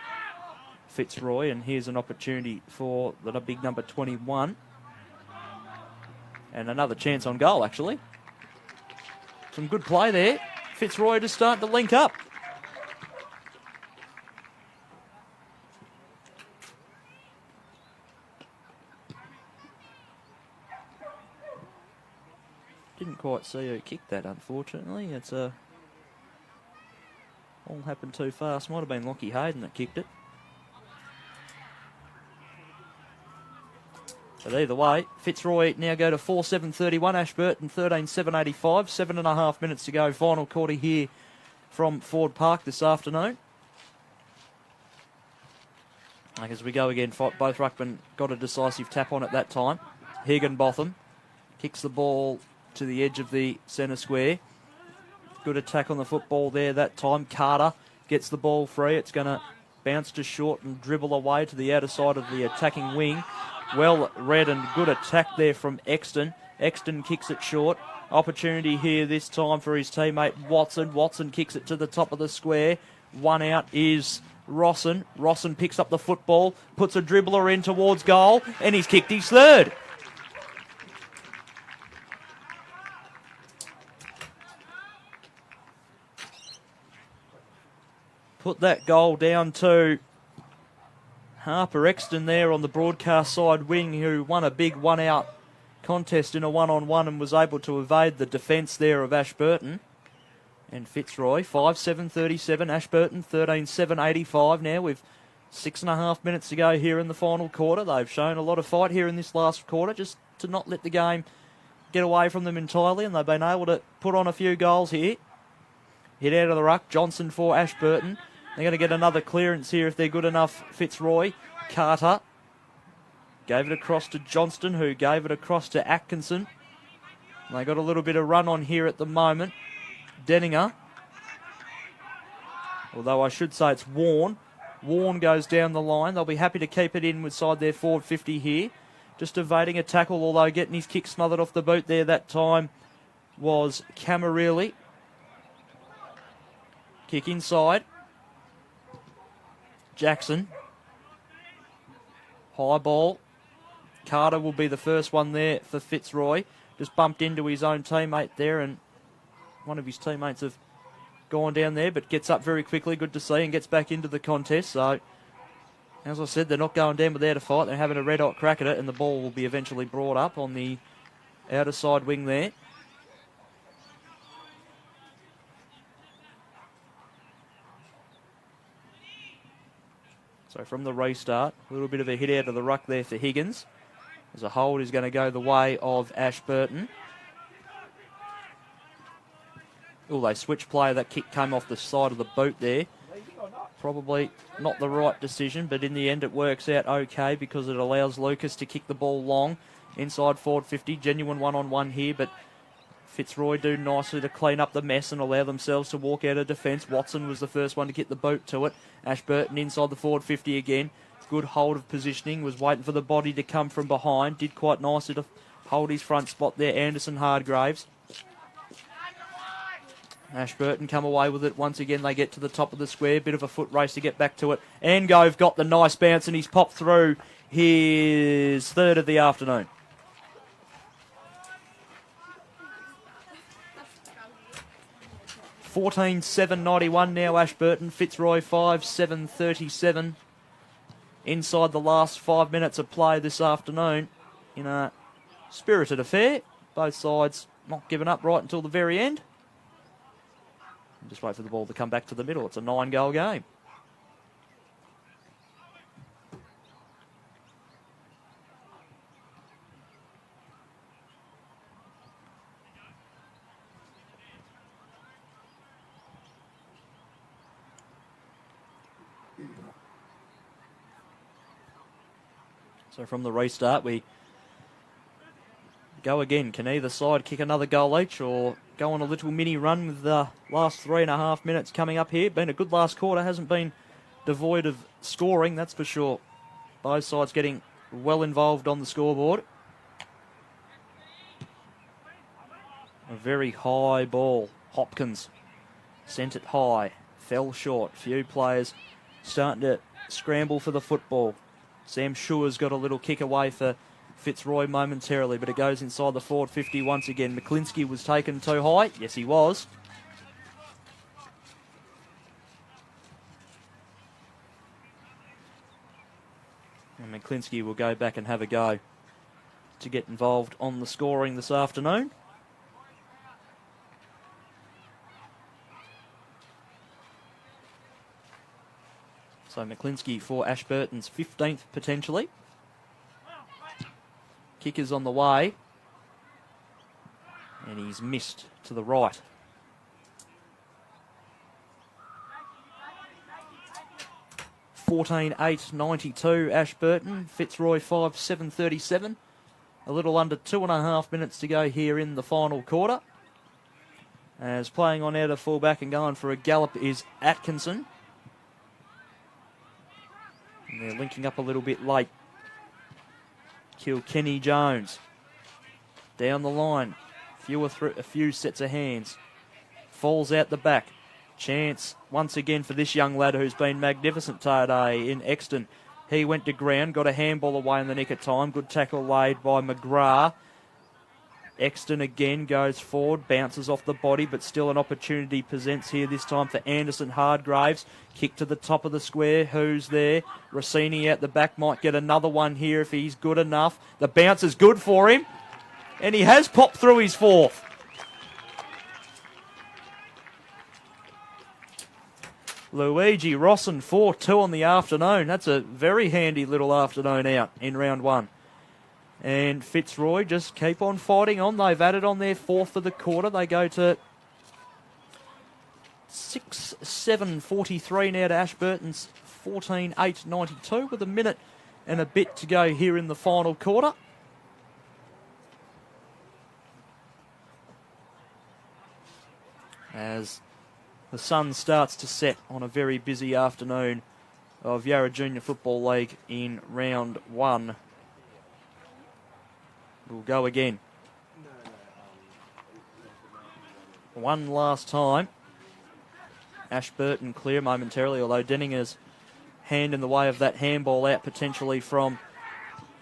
Fitzroy. And here's an opportunity for the big number 21. And another chance on goal, actually. Some good play there. Fitzroy just starting to link up. Didn't quite see who kicked that, unfortunately. It's all happened too fast. Might have been Lockie Hayden that kicked it. But either way, Fitzroy now go to 4-7-31, Ashburton 13-7-85, 7.5 minutes to go, final quarter here from Ford Park this afternoon. As we go again, both ruckmen got a decisive tap on at that time. Higginbotham kicks the ball to the edge of the centre square. Good attack on the football there that time. Carter gets the ball free. It's going to bounce to short and dribble away to the outer side of the attacking wing. Well read and good attack there from Exton. Exton kicks it short. Opportunity here this time for his teammate Watson. Watson kicks it to the top of the square. One out is Rosson. Rosson picks up the football, puts a dribbler in towards goal, and he's kicked his third. Put that goal down to Harper Exton there on the broadcast side wing, who won a big one-out contest in a one-on-one and was able to evade the defence there of Ashburton. And Fitzroy, 5-7-37, Ashburton 13-7-85 now with 6.5 minutes to go here in the final quarter. They've shown a lot of fight here in this last quarter, just to not let the game get away from them entirely, and they've been able to put on a few goals here. Hit out of the ruck, Johnson for Ashburton. They're going to get another clearance here if they're good enough. Fitzroy, Carter gave it across to Johnston, who gave it across to Atkinson. They got a little bit of run on here at the moment. Denninger. Although I should say it's Warren. Warren goes down the line. They'll be happy to keep it in with side their forward 50 here. Just evading a tackle, although getting his kick smothered off the boot there that time was Camarilli. Kick inside. Jackson. High ball. Carter will be the first one there for Fitzroy. Just bumped into his own teammate there, and one of his teammates have gone down there, but gets up very quickly, good to see, and gets back into the contest. So, as I said, they're not going down with there to fight. They're having a red-hot crack at it, and the ball will be eventually brought up on the outer side wing there. So from the restart, a little bit of a hit out of the ruck there for Higgins. As a hold is going to go the way of Ashburton. Oh, they switch play. That kick came off the side of the boot there. Probably not the right decision, but in the end it works out okay because it allows Lucas to kick the ball long inside forward 50. Genuine one-on-one here, but Fitzroy do nicely to clean up the mess and allow themselves to walk out of defence. Watson was the first one to get the boot to it. Ashburton inside the forward 50 again. Good hold of positioning. Was waiting for the body to come from behind. Did quite nicely to hold his front spot there. Anderson Hardgraves. Ashburton come away with it. Once again, they get to the top of the square. Bit of a foot race to get back to it. Angove got the nice bounce and he's popped through his third of the afternoon. $14.791 now Ashburton. Fitzroy 5.737. Inside the last 5 minutes of play this afternoon in a spirited affair. Both sides not giving up right until the very end. Just wait for the ball to come back to the middle. It's a 9-goal game. So from the restart, we go again. Can either side kick another goal each or go on a little mini run with the last 3.5 minutes coming up here? Been a good last quarter. Hasn't been devoid of scoring, that's for sure. Both sides getting well involved on the scoreboard. A very high ball. Hopkins sent it high. Fell short. Few players starting to scramble for the football. Sam Schuer's got a little kick away for Fitzroy momentarily, but it goes inside the forward 50 once again. McClinsky was taken too high. Yes, he was. And McClinsky will go back and have a go to get involved on the scoring this afternoon. So McClinsky for Ashburton's 15th potentially. Kick is on the way. And he's missed to the right. $14.892 Ashburton. Fitzroy 5.737. A little under 2.5 minutes to go here in the final quarter. As playing on out of fullback and going for a gallop is Atkinson. And they're linking up a little bit late. Kilkenny Jones. Down the line. A few sets of hands. Falls out the back. Chance once again for this young lad who's been magnificent today in Exton. He went to ground, got a handball away in the nick of time. Good tackle laid by McGrath. Exton again goes forward, bounces off the body, but still an opportunity presents here this time for Anderson Hardgraves. Kick to the top of the square. Who's there? Rossini out the back might get another one here if he's good enough. The bounce is good for him, and he has popped through his fourth. Luigi Rosson 4-2 on the afternoon. That's a very handy little afternoon out in round one. And Fitzroy just keep on fighting on. They've added on their fourth of the quarter. They go to 6-7-43 now to Ashburton's 14-8-92 with a minute and a bit to go here in the final quarter. as the sun starts to set on a very busy afternoon of Yarra Junior Football League in round 1. We'll go again. One last time. Ashburton clear momentarily, although Denninger's hand in the way of that handball out potentially from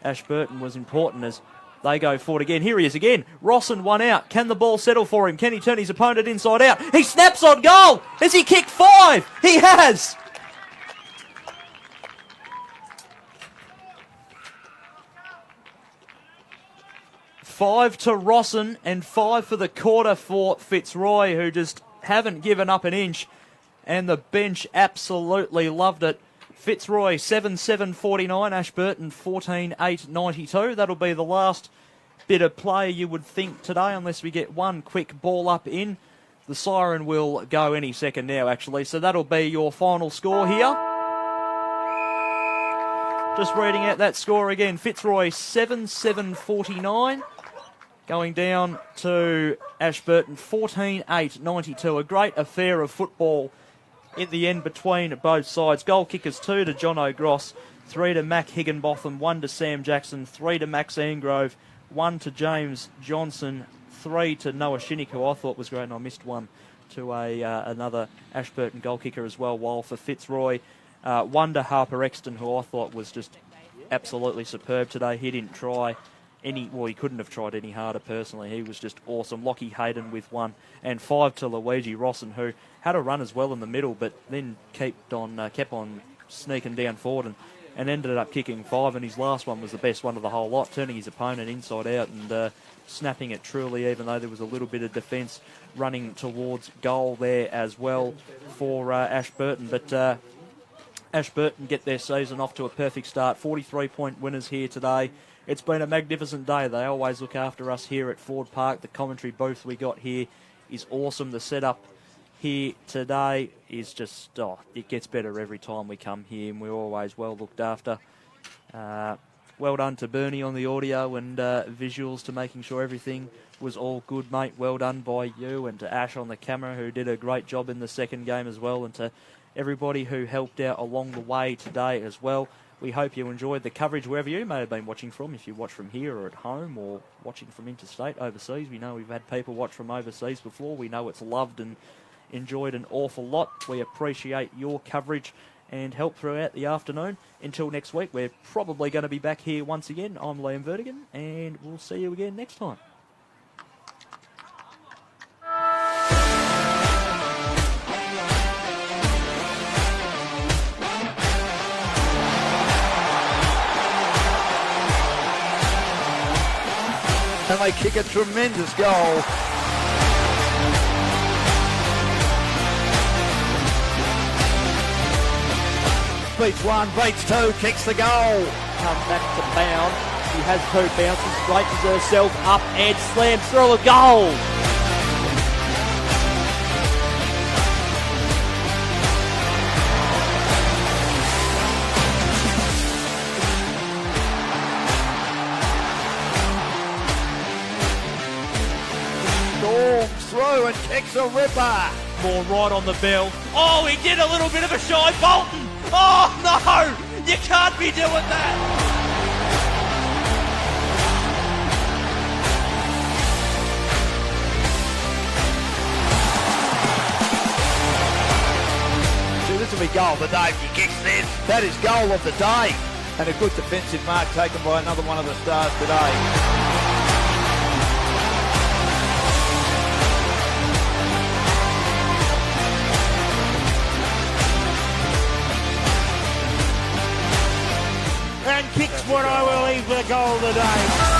Ashburton was important as they go forward again. Here he is again. Rosson one out. Can the ball settle for him? Can he turn his opponent inside out? He snaps on goal. Has he kicked 5? He has. Five to Rosson and 5 for the quarter for Fitzroy, who just haven't given up an inch. And the bench absolutely loved it. Fitzroy 7-7-49, Ashburton 14-8-92. That'll be the last bit of play you would think today, unless we get one quick ball up in. The siren will go any second now, actually. So that'll be your final score here. Just reading out that score again. Fitzroy 7-7-49. Going down to Ashburton 14-8-92. A great affair of football in the end between both sides. Goal kickers 2 to John O'Gross, 3 to Mac Higginbotham, 1 to Sam Jackson, 3 to Max Angrove, 1 to James Johnson, 3 to Noah Shinnick, who I thought was great, and I missed one to another Ashburton goal kicker as well, while for Fitzroy, 1 to Harper Exton, who I thought was just absolutely superb today. He didn't try he couldn't have tried any harder personally. He was just awesome. Lockie Hayden with 1, and 5 to Luigi Rosson, who had a run as well in the middle, but then kept on sneaking down forward and ended up kicking 5, and his last one was the best one of the whole lot, turning his opponent inside out and snapping it truly, even though there was a little bit of defence running towards goal there as well for Ashburton. But Ashburton get their season off to a perfect start. 43-point winners here today. It's been a magnificent day. They always look after us here at Ford Park. The commentary booth we got here is awesome. The setup here today is just, it gets better every time we come here, and we're always well looked after. Well done to Bernie on the audio and visuals, to making sure everything was all good, mate. Well done by you, and to Ash on the camera, who did a great job in the second game as well, and to everybody who helped out along the way today as well. We hope you enjoyed the coverage wherever you may have been watching from, if you watch from here or at home or watching from interstate, overseas. We know we've had people watch from overseas before. We know it's loved and enjoyed an awful lot. We appreciate your coverage and help throughout the afternoon. Until next week, we're probably going to be back here once again. I'm Liam Vertigan, and we'll see you again next time. And they kick a tremendous goal. Beats 1, beats 2, kicks the goal. Comes back to bound. He has 2 bounces, straightens herself up and slams through a goal. Through and kicks a ripper. More right on the bell. Oh, he did a little bit of a shy Bolton. Oh, no! You can't be doing that! See, this will be goal of the day if he kicks this. That is goal of the day. And a good defensive mark taken by another one of the stars today. And kicks what I believe the goal of the day.